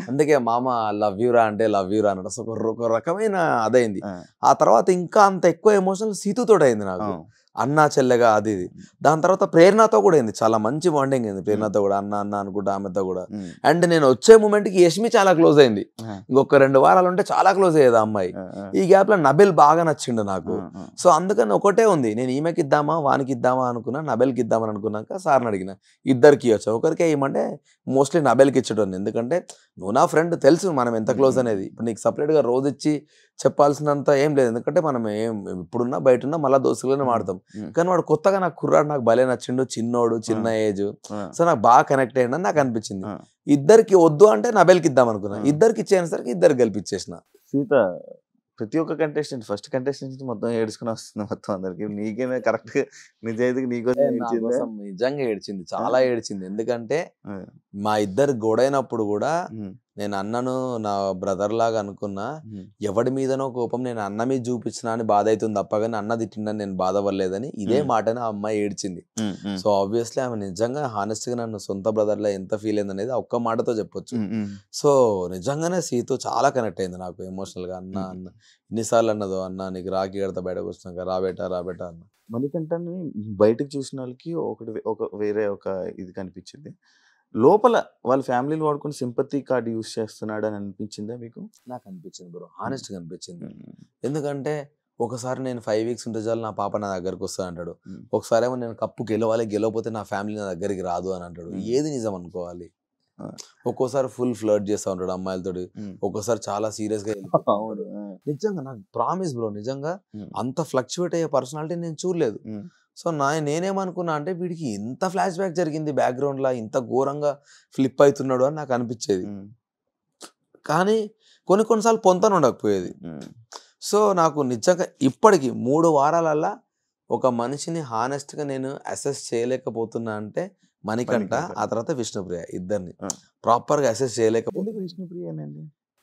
అందుకే మామ లవ్ యూరా అంటే లవ్ యూరా అన్నట్టు ఒక రకమైన అదైంది. ఆ తర్వాత ఇంకా అంత ఎక్కువ ఎమోషనల్ సీతుతో అయింది నాకు, అన్నా చెల్లెగా అది ఇది. దాని తర్వాత ప్రేరణతో కూడా అయింది, చాలా మంచి బాండింగ్ అయింది ప్రేరణతో కూడా, అన్న అన్న అనుకుంటా ఆమెతో కూడా. అండ్ నేను వచ్చే మూమెంట్కి యష్మి చాలా క్లోజ్ అయింది, ఇంకొక 2 వారాలు ఉంటే చాలా క్లోజ్ అయ్యేది ఆ అమ్మాయి. ఈ గ్యాప్ లో నబెల్ బాగా నచ్చిండు నాకు. సో అందుకని ఒకటే ఉంది, నేను ఈమెకి ఇద్దామా వానికి ఇద్దామా అనుకున్నా, నబెల్కి ఇద్దామని అనుకున్నాక సార్ని అడిగిన ఇద్దరికి ఇవ్వచ్చు, ఒకరికే ఇవ్వమంటే మోస్ట్లీ నబెల్కి ఇచ్చడం. ఎందుకంటే నువ్వు నా ఫ్రెండ్, తెలుసు మనం ఎంత క్లోజ్ అనేది. ఇప్పుడు నీకు సపరేట్గా రోజు ఇచ్చి చెప్పాల్సినంత ఏం లేదు, ఎందుకంటే మనం ఏం ఇప్పుడున్నా బయటన్నా మళ్ళీ దోస్తులనే మాడతాం. కానీ వాడు కొత్తగా నాకు కుర్రాడు నాకు భలే నచ్చిండు, చిన్నోడు, చిన్న ఏజ్, సో నాకు బాగా కనెక్ట్ అయ్యిందని నాకు అనిపించింది. ఇద్దరికి వద్దు అంటే నబెల్కి ఇద్దాం అనుకున్నా, ఇద్దరికి ఇచ్చేసరికి ఇద్దరు గెలిపించేసిన. సీత ప్రతి ఒక్క కంటెస్టెంట్ ఫస్ట్ కంటెస్టెంట్ మొత్తం ఏడుచుకుని వస్తుంది మొత్తం అందరికి. నీకేమే కరెక్ట్ నిజాయితీకి నీకోసం నిజంగా ఏడ్చింది, చాలా ఏడ్చింది. ఎందుకంటే మా ఇద్దరు గొడవైనప్పుడు కూడా నేను అన్నను నా బ్రదర్ లాగా అనుకున్నా, ఎవడి మీదనో కోపం నేను అన్న మీద చూపించినా అని బాధ అవుతుంది తప్ప కానీ అన్న తిట్టిందని నేను బాధపడలేదని ఇదే మాటని ఆ అమ్మాయి ఏడ్చింది. సో ఆబ్వియస్లీ ఆమె నిజంగా హానెస్ట్ గా నన్ను సొంత బ్రదర్ లా ఎంత ఫీల్ అయింది అనేది ఒక్క మాటతో చెప్పొచ్చు. సో నిజంగానే సీతో చాలా కనెక్ట్ అయింది నాకు ఎమోషనల్ గా. అన్న అన్న ఎన్నిసార్లు అన్నదో, అన్న నీకు రాఖీ కడతా బయటకు వచ్చినాక రాబేటా అన్న. మణికంఠని బయటకు చూసిన వాళ్ళకి వేరే ఒక ఇది కనిపించింది, లోపల వాళ్ళ ఫ్యామిలీలు వాడుకుని సింపతి కార్డు యూజ్ చేస్తున్నాడు అని అనిపించిందా మీకు? నాకు అనిపించింది బ్రో, హానెస్ట్ గా అనిపించింది. ఎందుకంటే ఒకసారి నేను 5 వీక్స్ ఉంటే చాలు నా పాప నా దగ్గరకు వస్తా అంటాడు, ఒకసారి ఏమో నేను కప్పు గెలవాలి, గెలవకపోతే నా ఫ్యామిలీ నా దగ్గరికి రాదు అని అంటాడు. ఏది నిజం అనుకోవాలి? ఒక్కోసారి ఫుల్ ఫ్లర్ట్ చేస్తూ ఉంటాడు అమ్మాయిలతోటి, ఒక్కోసారి చాలా సీరియస్గా. నిజంగా నాకు ప్రామిస్ బ్రో, నిజంగా అంత ఫ్లక్చువేట్ అయ్యే పర్సనాలిటీ నేను చూడలేదు. సో నేనేమనుకున్నా అంటే వీడికి ఇంత ఫ్లాష్ బ్యాక్ జరిగింది బ్యాక్గ్రౌండ్లో, ఇంత ఘోరంగా ఫ్లిప్ అవుతున్నాడు అని నాకు అనిపించేది. కానీ కొన్నిసార్లు పొంతన ఉండకపోయేది. సో నాకు నిజంగా ఇప్పటికి 3 వారాలల్లా ఒక మనిషిని హానెస్ట్గా నేను అసెస్ చేయలేకపోతున్నా అంటే మణికంఠ, ఆ తర్వాత విష్ణుప్రియ, ఇద్దరిని ప్రాపర్గా అసెస్ చేయలేకపోతుంది. విష్ణుప్రియ ఏమైంది?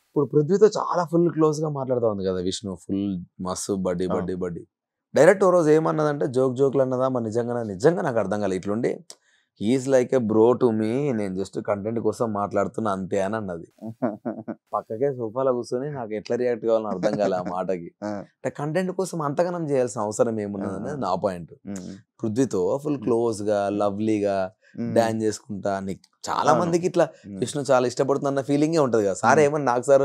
ఇప్పుడు పృథ్వీతో చాలా ఫుల్ క్లోజ్గా మాట్లాడుతూ ఉంది కదా విష్ణు, ఫుల్ మస్తు బడ్డీ బడ్డీ బడ్డీ. డైరెక్ట్ ఓ రోజు ఏమన్నదంటే జోకులు అన్నదా, మరి నిజంగా నాకు అర్థం కాలేదు. ఇట్లుండి he's like a bro to me, నేను జస్ట్ కంటెంట్ కోసం మాట్లాడుతున్నా అంతే అని అన్నది. పక్కకే సోఫాలో కూర్చొని నాకు ఎట్లా రియాక్ట్ కావాలని అర్థం కాలే ఆ మాటకి. అంటే కంటెంట్ కోసం అంతగానం చేయాల్సిన అవసరం ఏమున్నది అనేది నా పాయింట్. పృథ్వీతో ఫుల్ క్లోజ్గా లవ్లీగా డాన్స్ చేసుకుంటా, నీకు చాలా మందికి ఇట్లా విష్ణు చాలా ఇష్టపడుతున్న ఫీలింగే ఉంటది కదా. సార్ ఏమన్నా నాకు సార్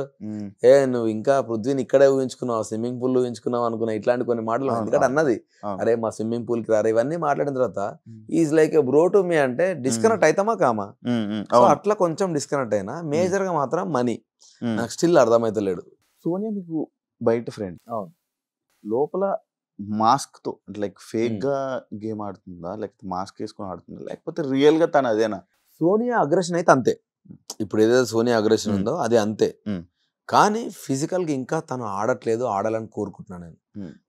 నువ్వు ఇంకా పృథ్వీని ఇక్కడే ఊహించుకున్నావు, స్విమ్మింగ్ పూల్ ఊహించుకున్నావు అనుకున్నా, ఇట్లాంటి కొన్ని మాటలు. ఎందుకంటే అన్నది అరే మా స్విమ్మింగ్ పూల్ కి రారు, ఇవన్నీ మాట్లాడిన తర్వాత is like a bro to me అంటే డిస్కనెక్ట్ అవుతామా కామా? సో అట్లా కొంచెం డిస్కనెక్ట్ అయినా, మేజర్ గా మాత్రం మనీ నాకు స్టిల్ అర్థమైతలేడు. సోనియా మీకు బయట ఫ్రెండ్, లోపల మాస్క్ తో లైక్ ఫేక్ గా గేమ్ ఆడుతుందా, లేకపోతే మాస్క్ వేసుకొని ఆడుతుందా, లేకపోతే రియల్ గా తను అదేనా? సోనియా అగ్రెషన్ అయితే అంతే, ఇప్పుడు ఏదైతే సోనియా అగ్రెషన్ ఉందో అది అంతే. కానీ ఫిజికల్ గా ఇంకా తను ఆడట్లేదు, ఆడాలని కోరుకుంటున్నాను నేను.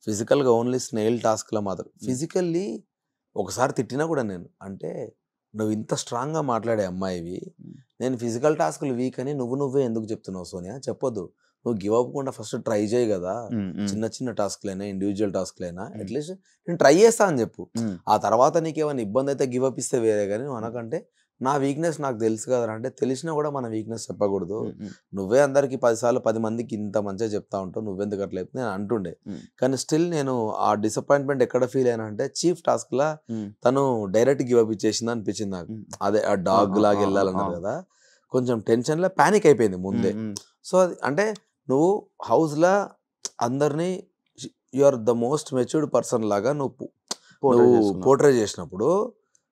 ఫిజికల్ గా ఓన్లీ స్నేల్ టాస్క్ లో మాత్రం. ఫిజికల్లీ ఒకసారి తిట్టినా కూడా నేను, అంటే నువ్వు ఇంత స్ట్రాంగ్ గా మాట్లాడే అమ్మాయివి, నేను ఫిజికల్ టాస్క్లు వీక్ అని నువ్వే ఎందుకు చెప్తున్నావు సోనియా? చెప్పొద్దు. నువ్వు గివ్ అవ్వకుండా ఫస్ట్ ట్రై చేయి కదా, చిన్న టాస్క్లైనా ఇండివిజువల్ టాస్క్లైనా అట్లీస్ట్ నేను ట్రై చేస్తా అని చెప్పు. ఆ తర్వాత నీకేమైనా ఇబ్బంది అయితే గివ్ అప్ ఇస్తే వేరే, కానీ నువ్వు అనకంటే నా వీక్నెస్ నాకు తెలుసు కదా అంటే, తెలిసినా కూడా మన వీక్నెస్ చెప్పకూడదు. నువ్వే అందరికి 10 సార్లు 10 మందికి ఇంత మంచిగా చెప్తా ఉంటావు, నువ్వెందుకు అట్లా నేను అంటుండే. కానీ స్టిల్ నేను ఆ డిసప్పాయింట్మెంట్ ఎక్కడ ఫీల్ అయినా అంటే, చీఫ్ టాస్క్ లా తను డైరెక్ట్ గివ్ అప్ ఇచ్చేసింది అనిపించింది నాకు. అదే ఆ డాగ్ లాగా వెళ్ళాలన్నారు కదా, కొంచెం టెన్షన్ లో ప్యానిక్ అయిపోయింది ముందే. సో అది అంటే నువ్వు హౌస్ లా అందరినీ you are the most matured person లాగా నువ్వు పోర్ట్రే చేసినప్పుడు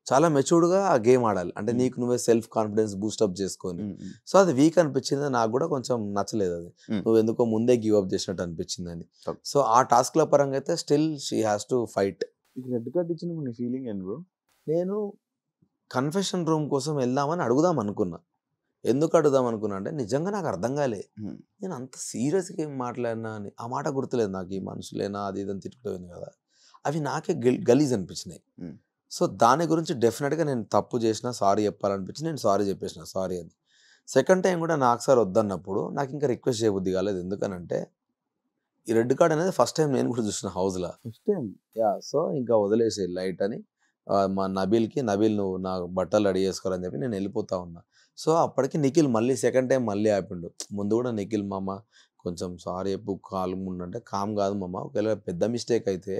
చాలా మెచ్యూర్డ్గా ఆ గేమ్ ఆడాలి. అంటే నీకు నువ్వే సెల్ఫ్ కాన్ఫిడెన్స్ బూస్టప్ చేసుకొని. సో అది వీక్ అనిపించింది నాకు కూడా, కొంచెం నచ్చలేదు అది. నువ్వు ఎందుకో ముందే గివ్ అప్ చేసినట్టు అనిపించింది అని. సో ఆ టాస్క్ల పరంగా అయితే still she has to fight. Red card ఇచ్చిన నీ ఫీలింగ్ ఏంటి బ్రో? నేను కన్ఫెషన్ రూమ్ కోసం వెళ్దామని అడుగుదాం అనుకున్నా. ఎందుకు అడుగుదాం అనుకున్నా అంటే, నిజంగా నాకు అర్థం కాలే నేను అంత సీరియస్గా ఏం మాట్లాడినా అని. ఆ మాట గుర్తులేదు నాకు, ఈ మనుషులేనా అది ఇదని తిట్టుకుంటుంది కదా, అవి నాకే గలీజ్ అనిపించినాయి. సో దాని గురించి డెఫినెట్గా నేను తప్పు చేసిన, సారీ చెప్పాలనిపించి నేను సారీ చెప్పేసిన, సారీ అని. సెకండ్ టైం కూడా నాకు సార్ వద్దన్నప్పుడు నాకు ఇంకా రిక్వెస్ట్ చేయబుద్ధి కాలేదు. ఎందుకనంటే ఈ రెడ్ కార్డ్ అనేది ఫస్ట్ టైం నేను కూడా చూసిన హౌస్లో, ఫస్ట్ టైం. సో ఇంకా వదిలేసే లైట్ అని మా నబీల్ నువ్వు నా బట్టలు రెడీ చేసుకోవాలని చెప్పి నేను వెళ్ళిపోతా ఉన్నా. సో అప్పటికి నిఖిల్ మళ్ళీ సెకండ్ టైం మళ్ళీ ఆపిండు. ముందు కూడా నిఖిల్ మామ కొంచెం సారీ చెప్పు, కామ్ ఉండంటే, కామ్ కాదు మామ, ఒకవేళ పెద్ద మిస్టేక్ అయితే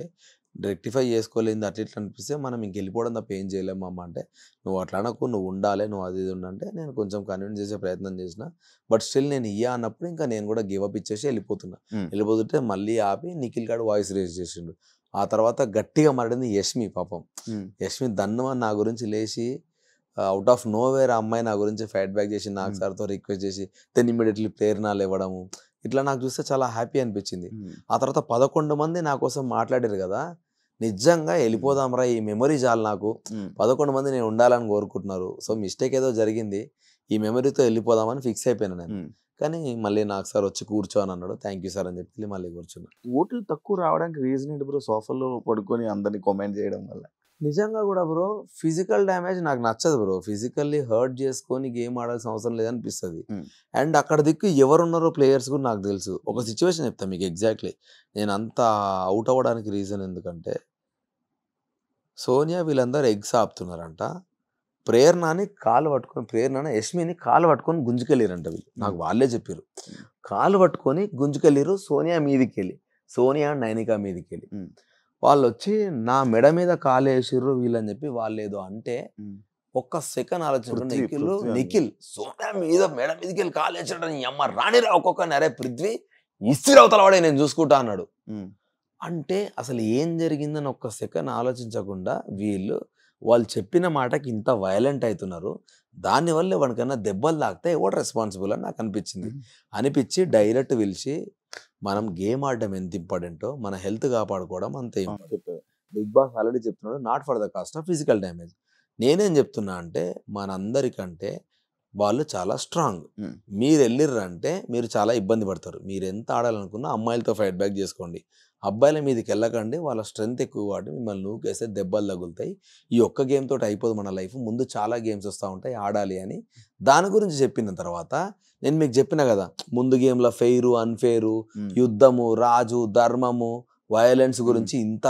రెక్టిఫై చేసుకోలేదు అట్లా ఇట్లా అనిపిస్తే మనం ఇంక వెళ్ళిపోవడం తప్ప ఏం చేయలేము అమ్మ అంటే, నువ్వు అట్లా అనకు, నువ్వు ఉండాలి, నువ్వు అది ఇది ఉండంటే నేను కొంచెం కన్విన్స్ చేసే ప్రయత్నం చేసిన. బట్ స్టిల్ నేను అన్నప్పుడు ఇంకా నేను కూడా గివ్ అప్ ఇచ్చేసి వెళ్ళిపోతుంటే మళ్ళీ ఆపి నిఖిల్ గారు వాయిస్ రేజ్ చేసిండు. ఆ తర్వాత గట్టిగా మాట్లాడింది యష్మి. పాపం యష్మి దన్ను అని నా గురించి లేచి అవుట్ ఆఫ్ నో వేర్ అమ్మాయి నా గురించి ఫైట్ బ్యాక్ చేసి నాకు సార్తో రిక్వెస్ట్ చేసి దెన్ ఇమీడియట్లీ ప్రేరణలు ఇవ్వడము, ఇట్లా నాకు చూస్తే చాలా హ్యాపీ అనిపించింది. ఆ తర్వాత 11 మంది నా కోసం మాట్లాడారు కదా, నిజంగా వెళ్ళిపోదాంరా, ఈ మెమరీ చాలు నాకు. 11 మంది నేను ఉండాలని కోరుకుంటున్నారు. సో మిస్టేక్ ఏదో జరిగింది, ఈ మెమరీతో వెళ్ళిపోదామని ఫిక్స్ అయిపోయాను నేను. కానీ మళ్ళీ నాకు సార్ వచ్చి కూర్చో అని అన్నాడు. థ్యాంక్ యూ సార్ అని చెప్పి మళ్ళీ కూర్చున్నా. ఓట్లు తక్కువ రావడానికి రీజన్ ఏంటి బ్రో? సోఫాలో పడుకొని అందరినీ కామెంట్ చేయడం వల్ల? నిజంగా కూడా బ్రో, ఫిజికల్ డ్యామేజ్ నాకు నచ్చదు బ్రో. ఫిజికల్లీ హర్ట్ చేసుకొని గేమ్ ఆడాల్సిన అవసరం లేదనిపిస్తుంది. అండ్ అక్కడ దిక్కు ఎవరున్నారో ప్లేయర్స్ కూడా నాకు తెలుసు. ఒక సిచ్యువేషన్ చెప్తాను మీకు ఎగ్జాక్ట్లీ. నేను అంత అవుట్ అవ్వడానికి రీజన్ ఎందుకంటే, సోనియా వీళ్ళందరూ ఎగ్స్ ఆపుతున్నారంట, ప్రేరణని కాలు పట్టుకొని యష్మిని కాలు పట్టుకొని గుంజుకెళ్ళిరంట వీళ్ళు. నాకు వాళ్ళే చెప్పారు. కాలు పట్టుకొని గుంజుకెళ్ళిరు సోనియా మీదికి వెళ్ళి, సోనియా నైనికా మీదికి వెళ్ళి. వాళ్ళు వచ్చి నా మెడ మీద కాలు వేసిర్రు వీళ్ళని చెప్పి వాళ్ళు ఏదో అంటే, ఒక్క సెకండ్ ఆలోచించారు నిఖిల్ సోనియా మీద మెడ మీదకి వెళ్ళి కాలు వేసాడు. అమ్మ రాణిరా ఒక్కొక్కరిని, అరే పృథ్వీ ఇస్తిరవతల వాడే నేను చూసుకుంటా అన్నాడు. అంటే అసలు ఏం జరిగిందని ఒక్క సెకండ్ ఆలోచించకుండా వీళ్ళు వాళ్ళు చెప్పిన మాటకి ఇంత వైలెంట్ అవుతున్నారు, దానివల్ల ఎవరికైనా దెబ్బలు తాకితే ఎవరు రెస్పాన్సిబుల్ అని నాకు అనిపించి డైరెక్ట్ పిలిచి మనం గేమ్ ఆడడం ఎంత ఇంపార్టెంటో మన హెల్త్ కాపాడుకోవడం అంతే ఇంపార్టెంట్. బిగ్ బాస్ ఆల్రెడీ చెప్తున్నాడు, not for the cost of physical damage. నేనేం చెప్తున్నా అంటే మనందరికంటే వాళ్ళు చాలా స్ట్రాంగ్. మీరు వెళ్ళిర్రంటే మీరు చాలా ఇబ్బంది పడతారు. మీరు ఎంత ఆడాలనుకున్నా అమ్మాయిలతో ఫైట్ బ్యాక్ చేసుకోండి, అబ్బాయిల మీదకి వెళ్ళకండి. వాళ్ళ స్ట్రెంత్ ఎక్కువ కాబట్టి మిమ్మల్ని నూకేస్తే దెబ్బలు తగులుతాయి. ఈ ఒక్క గేమ్ తోటి అయిపోదు మన లైఫ్, ముందు చాలా గేమ్స్ వస్తూ ఉంటాయి, ఆడాలి అని దాని గురించి చెప్పిన తర్వాత నేను మీకు చెప్పిన కదా, ముందు గేమ్లో ఫెయిరు అన్ఫెయిరు, యుద్ధము, రాజు, ధర్మము, వైలెన్స్ గురించి ఇంత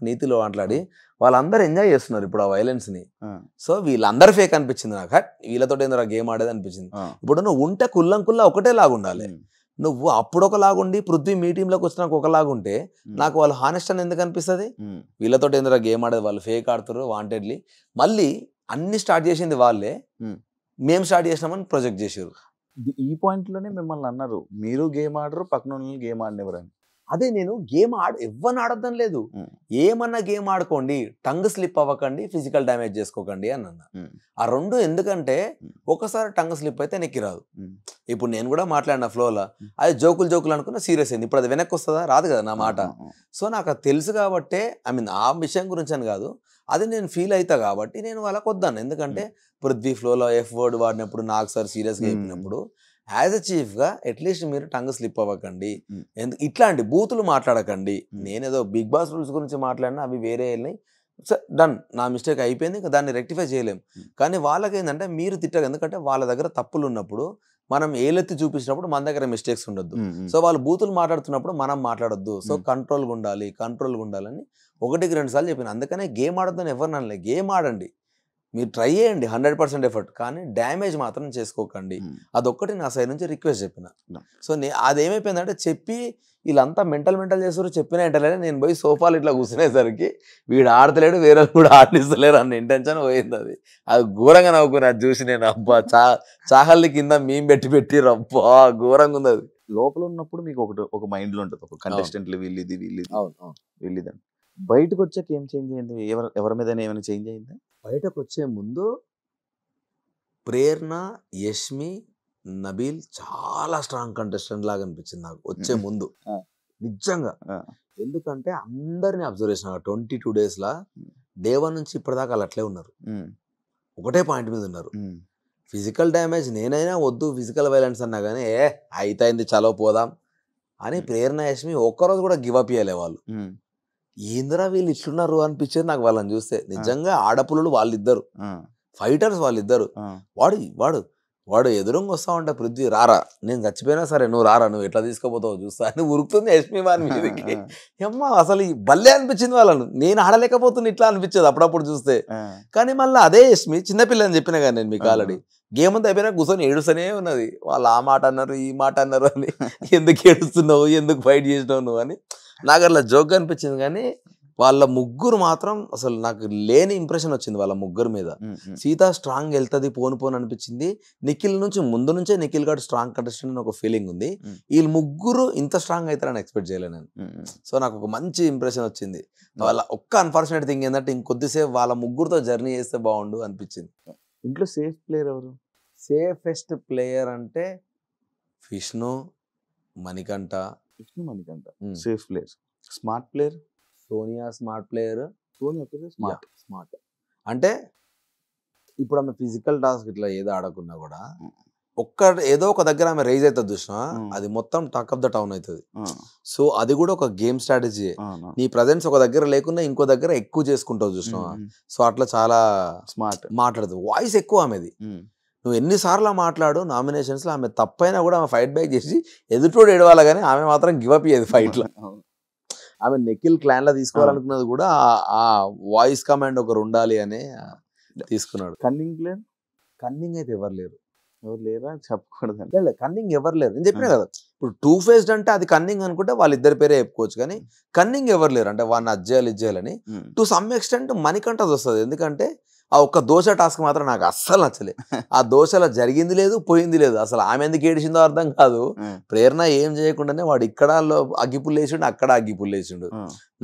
నీతిలో మాట్లాడి వాళ్ళందరూ ఎంజాయ్ చేస్తున్నారు ఇప్పుడు ఆ వైలెన్స్ ని. సో వీళ్ళందరూ ఫేక్ అనిపించింది నాకు. వీళ్ళతో ఏందో గేమ్ ఆడేది అనిపించింది. ఇప్పుడు నువ్వు ఉంటే కుల్లంకుల్లా ఒకటే లాగా ఉండాలి. నువ్వు అప్పుడు ఒకలాగుండి పృథ్వీ మీ టీంలోకి వచ్చినాక ఒకలాగుంటే నాకు వాళ్ళు హానెస్ట్ అని ఎందుకు అనిపిస్తుంది? వీళ్ళతో ఏందో గేమ్ ఆడేది, వాళ్ళు ఫేక్ ఆడుతారు వాంటెడ్లీ. మళ్ళీ అన్ని స్టార్ట్ చేసింది వాళ్ళే, మేము స్టార్ట్ చేసినామని ప్రొజెక్ట్ చేసారు. ఈ పాయింట్ లోనే మిమ్మల్ని అన్నారు మీరు గేమ్ ఆడరు, పక్కన గేమ్ ఆడినెవరని. అదే నేను గేమ్ ఎవరిని ఆడొద్దని లేదు, ఏమన్నా గేమ్ ఆడుకోండి, టంగ్ స్లిప్ అవ్వకండి, ఫిజికల్ డ్యామేజ్ చేసుకోకండి అని అన్నా. ఆ రెండు ఎందుకంటే ఒకసారి టంగ్ స్లిప్ అయితే నెక్కి రాదు. ఇప్పుడు నేను కూడా మాట్లాడిన ఫ్లోలో అది జోకులు అనుకున్నా సీరియస్ అయింది. ఇప్పుడు అది వెనక్కి వస్తుందా? రాదు కదా నా మాట. సో నాకు అది తెలుసు కాబట్టే, ఆ విషయం గురించి అని కాదు, అది నేను ఫీల్ అవుతా కాబట్టి నేను వాళ్ళకి వద్దాను. ఎందుకంటే పృథ్వీ ఫ్లోలో ఎఫ్ వర్డ్ వాడినప్పుడు నాకు సార్ సీరియస్గా చెప్పినప్పుడు యాజ్ ఎ చీఫ్గా అట్లీస్ట్ మీరు టంగ్ స్లిప్ అవ్వకండి, ఇట్లాంటి బూతులు మాట్లాడకండి. నేనేదో బిగ్ బాస్ రూల్స్ గురించి మాట్లాడినా అవి వేరే వెళ్ళినాయి, డన్, నా మిస్టేక్ అయిపోయింది, ఇంకా దాన్ని రెక్టిఫై చేయలేం. కానీ వాళ్ళకి ఏంటంటే మీరు తిట్టరు, ఎందుకంటే వాళ్ళ దగ్గర తప్పులు ఉన్నప్పుడు మనం ఏలెత్తి చూపించినప్పుడు మన దగ్గర మిస్టేక్స్ ఉండొద్దు. సో వాళ్ళు బూతులు మాట్లాడుతున్నప్పుడు మనం మాట్లాడొద్దు. సో కంట్రోల్గా ఉండాలని 1-2 సార్లు చెప్పిన. అందుకనే గేమ్ ఆడొద్దని ఎవరిని అనలే, గేమ్ ఆడండి, మీరు ట్రై చేయండి 100% ఎఫర్ట్, కానీ డ్యామేజ్ మాత్రం చేసుకోకండి. అదొక్కటి నా సైడ్ నుంచి రిక్వెస్ట్ చెప్పిన. సో అదేమైపోయిందంటే చెప్పి వీళ్ళంతా మెంటల్ చేస్తారు, చెప్పిన ఇంటర్లేదు. నేను పోయి సోఫాలు ఇట్లా కూర్చునేసరికి వీడు ఆడతలేడు, వేరే కూడా ఆడిస్తలేరు అన్న ఇంటెన్షన్ పోయింది. అది ఘోరంగా నవ్వుకుని అది చూసి నేను అబ్బా చాహల్ని కింద మేము పెట్టి రబ్బా ఘోరంగా ఉంది. అది లోపల ఉన్నప్పుడు మీకు ఒక మైండ్ లో ఉంటుంది, ఒక కంటెస్టెంట్లు వీళ్ళిది వీళ్ళిదని. బయటకు వచ్చాక ఏం చేంజ్ అయింది? ఎవరి మీద ఏమైనా చేంజ్ అయిందా? బయటకు వచ్చే ముందు ప్రేరణ, యష్మి, నబీల్ చాలా స్ట్రాంగ్ కంటెస్టెంట్ లాగా అనిపించింది నాకు వచ్చే ముందు నిజంగా. ఎందుకంటే అందరినీ అబ్జర్వ్ చేసిన 22 days డే 1 నుంచి ఇప్పటిదాకా వాళ్ళు అట్లే ఉన్నారు, ఒకటే పాయింట్ మీద ఉన్నారు. ఫిజికల్ డ్యామేజ్ నేనైనా వద్దు, ఫిజికల్ వైలెన్స్ అన్నా కానీ అయితేంది చలో పోదాం అని ప్రేరణ, యష్మి ఒక్కరోజు కూడా గివప్ చేయలే. వాళ్ళు ఏందిరా వీళ్ళు ఇట్లున్నారు అనిపించేది నాకు వాళ్ళని చూస్తే. నిజంగా ఆడపుల్లలు వాళ్ళిద్దరు, ఫైటర్స్ వాళ్ళిద్దరు. వాడు ఎదురుంగా వస్తా ఉంటే పృథ్వీ రారా, నేను చచ్చిపోయినా సరే నువ్వు రారా, నువ్వు ఎట్లా తీసుకుపోతావు చూస్తా అని ఉరుకుతుంది యష్మి వారి మీదకి. అమ్మా అసలు భలే అనిపించింది వాళ్ళను. నేను ఆడలేకపోతున్నా ఇట్లా అనిపించేది అప్పుడప్పుడు చూస్తే. కానీ మళ్ళీ అదే యష్మి చిన్నపిల్ల అని చెప్పిన కానీ నేను మీకు ఆల్రెడీ గేమ్ అంతా అయిపోయినా కూర్చొని ఏడుస్తూనే ఉన్నది. వాళ్ళు ఆ మాట అన్నారు ఈ మాట అన్నారు అని, ఎందుకు ఏడుస్తున్నావు, ఎందుకు ఫైట్ చేసినావు నువ్వు అని నాకు అట్లా జోక్ అనిపించింది. కానీ వాళ్ళ ముగ్గురు మాత్రం అసలు నాకు లేని ఇంప్రెషన్ వచ్చింది వాళ్ళ ముగ్గురు మీద. సీత స్ట్రాంగ్ వెళ్తుంది పోను అనిపించింది. నిఖిల్ నుంచి ముందు నుంచే నిఖిల్ గారు స్ట్రాంగ్ కంటెస్టెంట్ అని ఒక ఫీలింగ్ ఉంది. వీళ్ళు ముగ్గురు ఇంత స్ట్రాంగ్ అవుతారని ఎక్స్పెక్ట్ చేయలేను నేను. సో నాకు ఒక మంచి ఇంప్రెషన్ వచ్చింది. వాళ్ళ ఒక్క అన్ఫార్చునేట్ థింగ్ ఏంటంటే ఇంకొద్దిసేపు వాళ్ళ ముగ్గురుతో జర్నీ చేస్తే బాగుండు అనిపించింది. ఇంట్లో సేఫ్ ప్లేయర్ ఎవరు? సేఫెస్ట్ ప్లేయర్ అంటే Vishnu, Manikanta. Safe player. Smart player Sonia smart player. Smart అంటే ఇప్పుడు ఆమె ఫిజికల్ టాస్క్ ఇట్లా ఏదో ఆడకున్నా కూడా ఏదో ఒక దగ్గర ఆమె రైజ్ అవుతుంది చూసినా, అది మొత్తం టాక్ ఆఫ్ ద టౌన్ అవుతుంది. సో అది కూడా ఒక గేమ్ స్ట్రాటజీ. నీ ప్రజెన్స్ ఒక దగ్గర లేకుండా ఇంకో దగ్గర ఎక్కువ చేసుకుంటావు చూసినావా. సో అట్లా చాలా స్మార్ట్ మాట్లాడుతుంది. వాయిస్ ఎక్కువ ఆమెది. నువ్వు ఎన్నిసార్లు మాట్లాడు నామినేషన్స్లో, ఆమె తప్పైనా కూడా ఆమె ఫైట్ బ్యాక్ చేసి ఎదుటోడు ఏడవాలి, కానీ ఆమె మాత్రం గివప్ అయ్యేది ఫైట్లో. ఆమె నిఖిల్ క్లాన్లో తీసుకోవాలనుకున్నది కూడా ఆ వాయిస్ కమాండ్ ఒకరు ఉండాలి అని తీసుకున్నాడు. కన్నింగ్ అయితే ఎవరు లేరు చెప్పకూడదు. కన్నింగ్ ఎవరు లేరు నేను చెప్పినా కదా. ఇప్పుడు 2 faced అంటే అది కన్నింగ్ అనుకుంటే వాళ్ళిద్దరి పేరే చెప్పుకోవచ్చు, కానీ కన్నింగ్ ఎవరు లేరు. అంటే వాడిని అది చేయాలని టు సమ్ ఎక్స్టెంట్ మణికంఠది వస్తుంది. ఎందుకంటే ఆ ఒక్క దోశ టాస్క్ మాత్రం నాకు అస్సలు నచ్చలే. ఆ దోశలో జరిగింది లేదు పోయింది లేదు. అసలు ఆమె ఎందుకు ఏడిచిందో అర్థం కాదు. ప్రేరణ ఏం చేయకుండానే వాడు ఇక్కడ అగ్గిపుల్లు వేసిండు, అక్కడ అగ్గిపుల్లు వేసిండు.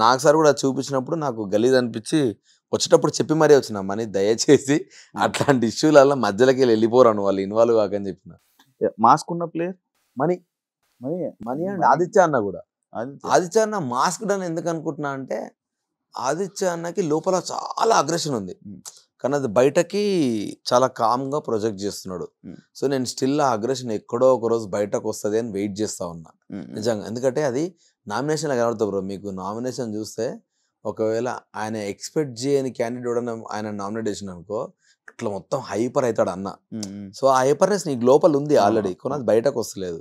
నాకు సార్ కూడా చూపించినప్పుడు నాకు గలీజ్ అనిపించి వచ్చేటప్పుడు చెప్పి మరీ వచ్చిన మనీ దయచేసి అట్లాంటి ఇష్యూలలో మధ్యలోకి వెళ్ళిపోరాను వాళ్ళు ఇన్వాల్వ్ కాకని చెప్పిన. మాస్క్ ఉన్న player money money money and Aditya అన్న కూడా. ఆదిత్య అన్న మాస్క్ అని ఎందుకు అనుకుంటున్నా అంటే ఆదిత్య అన్నకి లోపల చాలా అగ్రెషన్ ఉంది కానీ అది బయటకి చాలా కామ్గా ప్రొజెక్ట్ చేస్తున్నాడు. సో నేను స్టిల్ ఆ అగ్రెషన్ ఎక్కడో ఒక రోజు బయటకు వస్తుంది అని వెయిట్ చేస్తా ఉన్నా నిజంగా. ఎందుకంటే అది నామినేషన్లో కనబడుతుంది బ్రో. మీకు నామినేషన్ చూస్తే ఒకవేళ ఆయన ఎక్స్పెక్ట్ చేయని క్యాండిడేట్ కూడా ఆయన నామినేట్ చేసిన అనుకో ఇట్లా మొత్తం హైపర్ అవుతాడు అన్న. సో ఆ హైపర్నెస్ నీకు లోపల ఉంది ఆల్రెడీ కానీ అది బయటకు వస్తలేదు.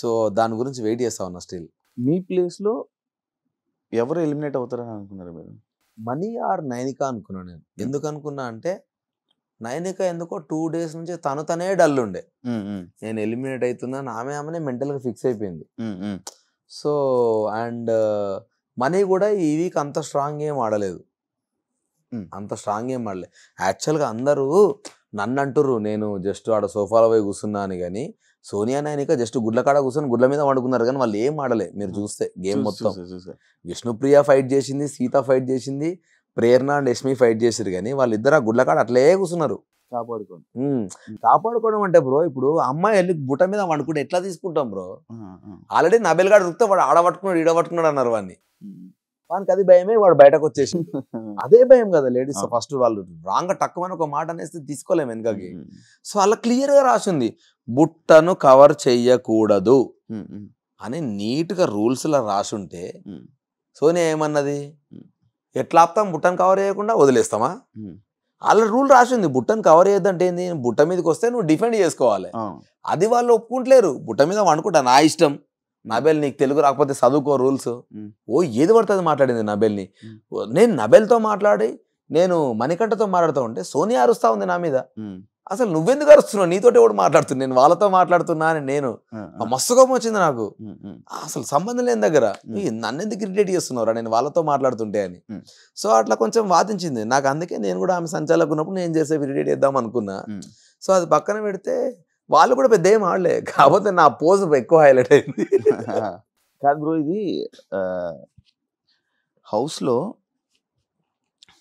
సో దాని గురించి వెయిట్ చేస్తా ఉన్నా స్టిల్. మీ ప్లేస్లో ఎవరు ఎలిమినేట్ అవుతారని అనుకున్నారు మీరు? మనీ ఆర్ నైనిక అనుకున్నాను నేను. ఎందుకు అనుకున్నా అంటే నైనిక ఎందుకో 2 days నుంచి తనే డల్ ఉండే. నేను ఎలిమినేట్ అవుతున్నాను ఆమెనే మెంటల్గా ఫిక్స్ అయిపోయింది. సో అండ్ మనీ కూడా ఈ వీక్ అంత స్ట్రాంగ్ ఏం ఆడలేదు. యాక్చువల్గా అందరూ నన్ను అంటుర్రు నేను జస్ట్ ఆడ సోఫాలో పోయి కూర్చున్నా అని. కానీ సోనియా నైనిక జస్ట్ గుడ్ల కాడ కూర్చొని గుడ్ల మీద వండుకున్నారు కానీ వాళ్ళు ఏం ఆడలే. మీరు చూస్తే గేమ్ మొత్తం విష్ణుప్రియ ఫైట్ చేసింది, సీత ఫైట్ చేసింది, ప్రేరణ అండ్ యష్మి ఫైట్ చేసారు కానీ వాళ్ళిద్దరు ఆ గుడ్ల కాడ అట్లే కూర్చున్నారు. కాపాడుకోవడం అంటే బ్రో ఇప్పుడు అమ్మాయి వెళ్ళి బుట్ట మీద వండుకుంటే ఎట్లా తీసుకుంటాం బ్రో? ఆల్రెడీ నబెల్ గాడు రుక్తే వాడు ఆడబట్టుకున్నాడు ఈడబట్టుకున్నాడు అన్నారు వాడిని. వానికి అది భయమే వాడు బయటకు వచ్చేసి అదే భయం కదా లేడీస్. ఫస్ట్ వాళ్ళు రాంగ్ టక్కుమని ఒక మాట అనేసి తీసుకోలేము వెనకకి. సో అలా క్లియర్ గా రాసింది బుట్టను కవర్ చెయ్యకూడదు అని నీట్ గా రూల్స్ లా రాసుంటే సోనియా ఏమన్నది ఎట్లా ఆపుతాం బుట్టను కవర్ చేయకుండా వదిలేస్తామా? అలా రూల్ రాసింది బుట్టను కవర్ చేయొద్దంటే ఏంది బుట్ట మీదకి వస్తే నువ్వు డిఫెండ్ చేసుకోవాలి. అది వాళ్ళు ఒప్పుకుంటలేరు. బుట్ట మీద వండుకుంటా నా ఇష్టం. నబెల్ నీకు తెలుగు రాకపోతే చదువుకో రూల్స్. ఏది పడుతుంది మాట్లాడింది నబెల్ని. నేను నబెల్తో మాట్లాడి నేను మణికంఠతో మాట్లాడుతూ ఉంటే సోనియా అరుస్తా ఉంది నా మీద. అసలు నువ్వెందుకు అరుస్తున్నావు? నీతోటి కూడా మాట్లాడుతున్నా నేను వాళ్ళతో మాట్లాడుతున్నా అని. నేను మస్తు కోపం వచ్చింది నాకు. అసలు సంబంధం లేని దగ్గర నన్ను ఎందుకు ఇరిటేట్ చేస్తున్నారా నేను వాళ్ళతో మాట్లాడుతుంటే అని. సో అట్లా కొంచెం వాదించింది నాకు. అందుకే నేను కూడా ఆమె సంచాలకు ఉన్నప్పుడు నేను చేసే ఇరిటేట్ చేద్దాం అనుకున్నా. సో అది పక్కన పెడితే వాళ్ళు కూడా పెద్ద ఏం ఆడలే. కాకపోతే నా పోజ్ ఎక్కువ హైలైట్ అయింది. కాదు బ్రో ఇది హౌస్లో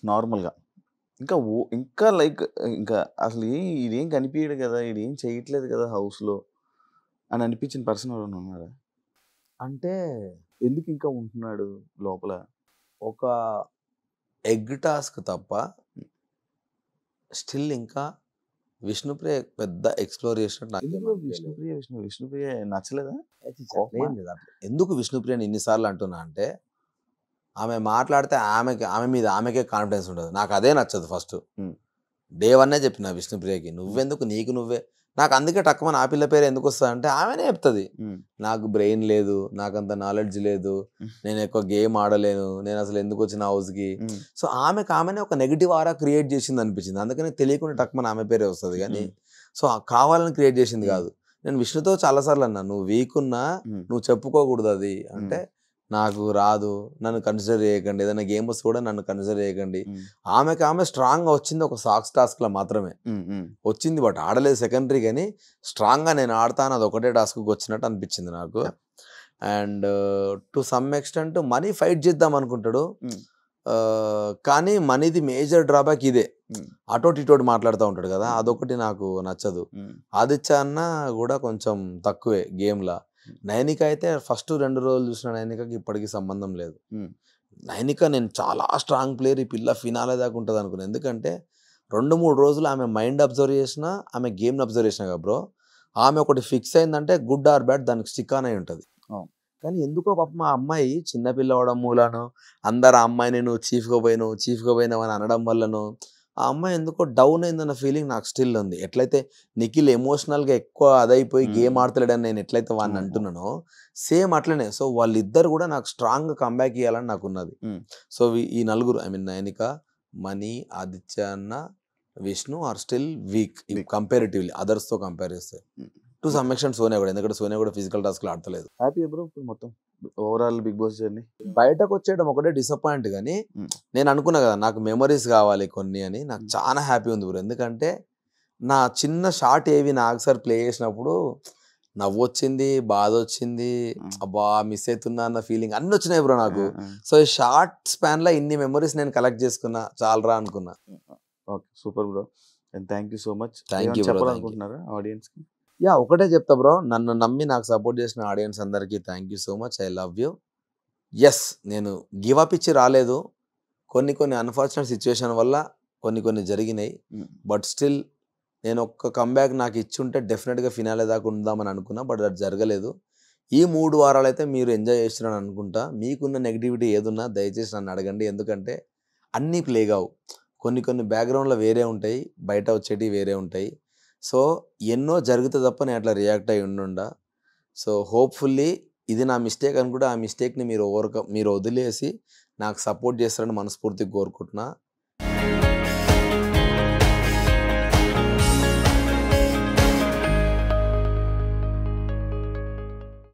నార్మల్గా ఇంకా లైక్ ఇంకా అసలు ఇదేం కనిపించడు కదా ఇదేం చేయట్లేదు కదా హౌస్లో అని అనిపించిన పర్సన్ ఎవరైనా ఉన్నారా? అంటే ఎందుకు ఇంకా ఉంటున్నాడు లోపల? ఒక ఎగ్ టాస్క్ తప్ప స్టిల్ ఇంకా విష్ణుప్రియ పెద్ద ఎక్స్ప్లోర్ చేసినట్టు. విష్ణుప్రియ నచ్చలేదా? ఎందుకు విష్ణుప్రియని ఇన్నిసార్లు అంటున్నా అంటే ఆమె మాట్లాడితే ఆమెకే కాన్ఫిడెన్స్ ఉండదు. నాకు అదే నచ్చదు. ఫస్ట్ డే 1 చెప్పిన విష్ణుప్రియకి నువ్వెందుకు నీకు నువ్వే. నాకు అందుకే టక్కుమని ఆ పిల్ల పేరు ఎందుకు వస్తుంది అంటే ఆమెనే చెప్తుంది నాకు బ్రెయిన్ లేదు, నాకంత నాలెడ్జ్ లేదు, నేను ఎక్కువ గేమ్ ఆడలేను, నేను అసలు ఎందుకు వచ్చిన హౌస్కి. సో ఆమెనే ఒక నెగిటివ్ ఆరా క్రియేట్ చేసింది అనిపించింది. అందుకని తెలియకుండా టక్కుమని ఆమె పేరే వస్తుంది కానీ సో కావాలని క్రియేట్ చేసింది కాదు. నేను విష్ణుతో చాలాసార్లు అన్నా నువ్వు వీక్ ఉన్నా నువ్వు చెప్పుకోకూడదు అది అంటే నాకు రాదు నన్ను కన్సిడర్ చేయకండి, ఏదైనా గేమ్ వస్తే కూడా నన్ను కన్సిడర్ చేయకండి. ఆమె స్ట్రాంగ్గా వచ్చింది ఒక సాక్స్ టాస్క్లో మాత్రమే వచ్చింది. బట్ ఆడలేదు సెకండరీ. కానీ స్ట్రాంగ్గా నేను ఆడతాను అది ఒకటే టాస్క్కి వచ్చినట్టు అనిపించింది నాకు. And to some extent money fight చేద్దాం అనుకుంటాడు కానీ మనీది మేజర్ డ్రాబ్యాక్ ఇదే అటోటి ఇటోటి మాట్లాడుతూ ఉంటాడు కదా అదొకటి నాకు నచ్చదు. ఆదిత్య అన్న కూడా కొంచెం తక్కువే గేమ్లా. నైనిక అయితే ఫస్ట్ 2 రోజులు చూసిన నైనికకి ఇప్పటికీ సంబంధం లేదు. నైనిక నేను చాలా స్ట్రాంగ్ ప్లేయర్ ఈ పిల్ల ఫినాలే దాకా ఉంటుంది అనుకున్నాను. ఎందుకంటే 2-3 రోజులు ఆమె మైండ్ అబ్జర్వ్ చేసినా ఆమె గేమ్ని అబ్జర్వ్ చేసినా కదా బ్రో ఆమె ఒకటి ఫిక్స్ అయిందంటే గుడ్ ఆర్ బ్యాడ్ దానికి స్టిక్ అనే ఉంటుంది. కానీ ఎందుకో పాప మా అమ్మాయి చిన్నపిల్ల అవడం మూలాను అందరు ఆ అమ్మాయిని నువ్వు చీఫ్గా పోయినావు అని అనడం వల్లను ఆ అమ్మాయి ఎందుకో డౌన్ అయిందన్న ఫీలింగ్ నాకు స్టిల్ ఉంది. ఎట్లయితే నిఖిల్ ఎమోషనల్గా ఎక్కువ అదైపోయి గేమ్ ఆడతలేడని నేను ఎట్లయితే వాడిని అంటున్నానో సేమ్ అట్లనే. సో వాళ్ళిద్దరు కూడా నాకు స్ట్రాంగ్గా కంబ్యాక్ ఇవ్వాలని నాకు ఉన్నది. సో ఈ నలుగురు ఐ మీన్ నైనిక, మనీ, ఆదిత్య అన్న, Vishnu are still weak comparatively అదర్స్తో కంపేర్ చేస్తే. టు సమ్ ఎక్స్టెంట్ సోనియా కూడా, ఎందుకంటే సోనియా కూడా ఫిజికల్ టాస్క్లు ఆడతలేదు. హ్యాపీ బ్రో మొత్తం ఓవరాల్ బిగ్ బాస్ జర్నీ బయటకు వచ్చేయడం ఒకటే డిసప్పాయింట్. కానీ నేను అనుకున్నా కదా నాకు మెమరీస్ కావాలి కొన్ని అని. నాకు చాలా హ్యాపీ ఉంది బ్రో. ఎందుకంటే నా చిన్న షార్ట్ ఏవి నాకు సార్ ప్లే చేసినప్పుడు నవ్వు వచ్చింది, బాధ వచ్చింది, అబ్బా మిస్ అవుతున్నా అన్న ఫీలింగ్ అన్ని వచ్చినాయి బ్రో నాకు. సో ఈ షార్ట్ స్పాన్ లో ఇన్ని మెమరీస్ నేను కలెక్ట్ చేసుకున్నా, చాలరా అనుకున్నా. Okay, super bro, and thank you so much. Thank you bro, చెప్పాలనుకుంటున్నారా ఆడియన్స్ కి? యా, ఒకటే చెప్తా బ్రో, నన్ను నమ్మి నాకు సపోర్ట్ చేసిన ఆడియన్స్ అందరికీ thank you so much. I love you. Yes, నేను గివ్ అప్ ఇచ్చి రాలేదు. కొన్ని అన్ఫార్చునేట్ సిచ్యువేషన్ వల్ల కొన్ని జరిగినాయి. బట్ స్టిల్ నేను ఒక్క కంబ్యాక్ నాకు ఇచ్చి ఉంటే డెఫినెట్గా ఫినాలే దాకా ఉందామని అనుకున్నా. బట్ అది జరగలేదు. ఈ 3 వారాలు అయితే మీరు ఎంజాయ్ చేస్తున్నాను అనుకుంటా. మీకున్న నెగిటివిటీ ఏదున్నా దయచేసి నన్ను అడగండి. ఎందుకంటే అన్నీ ప్లే కావు. కొన్ని బ్యాక్గ్రౌండ్లో వేరే ఉంటాయి, బయట వచ్చేటివి వేరే ఉంటాయి. సో ఎన్నో జరిగితే తప్ప నేను అట్లా రియాక్ట్ అయ్యి ఉండుండా. సో హోప్ఫుల్లీ ఇది నా మిస్టేక్ అనుకుంటే ఆ మిస్టేక్ని మీరు వదిలేసి నాకు సపోర్ట్ చేస్తారని మనస్ఫూర్తిగా కోరుకుంటున్నా.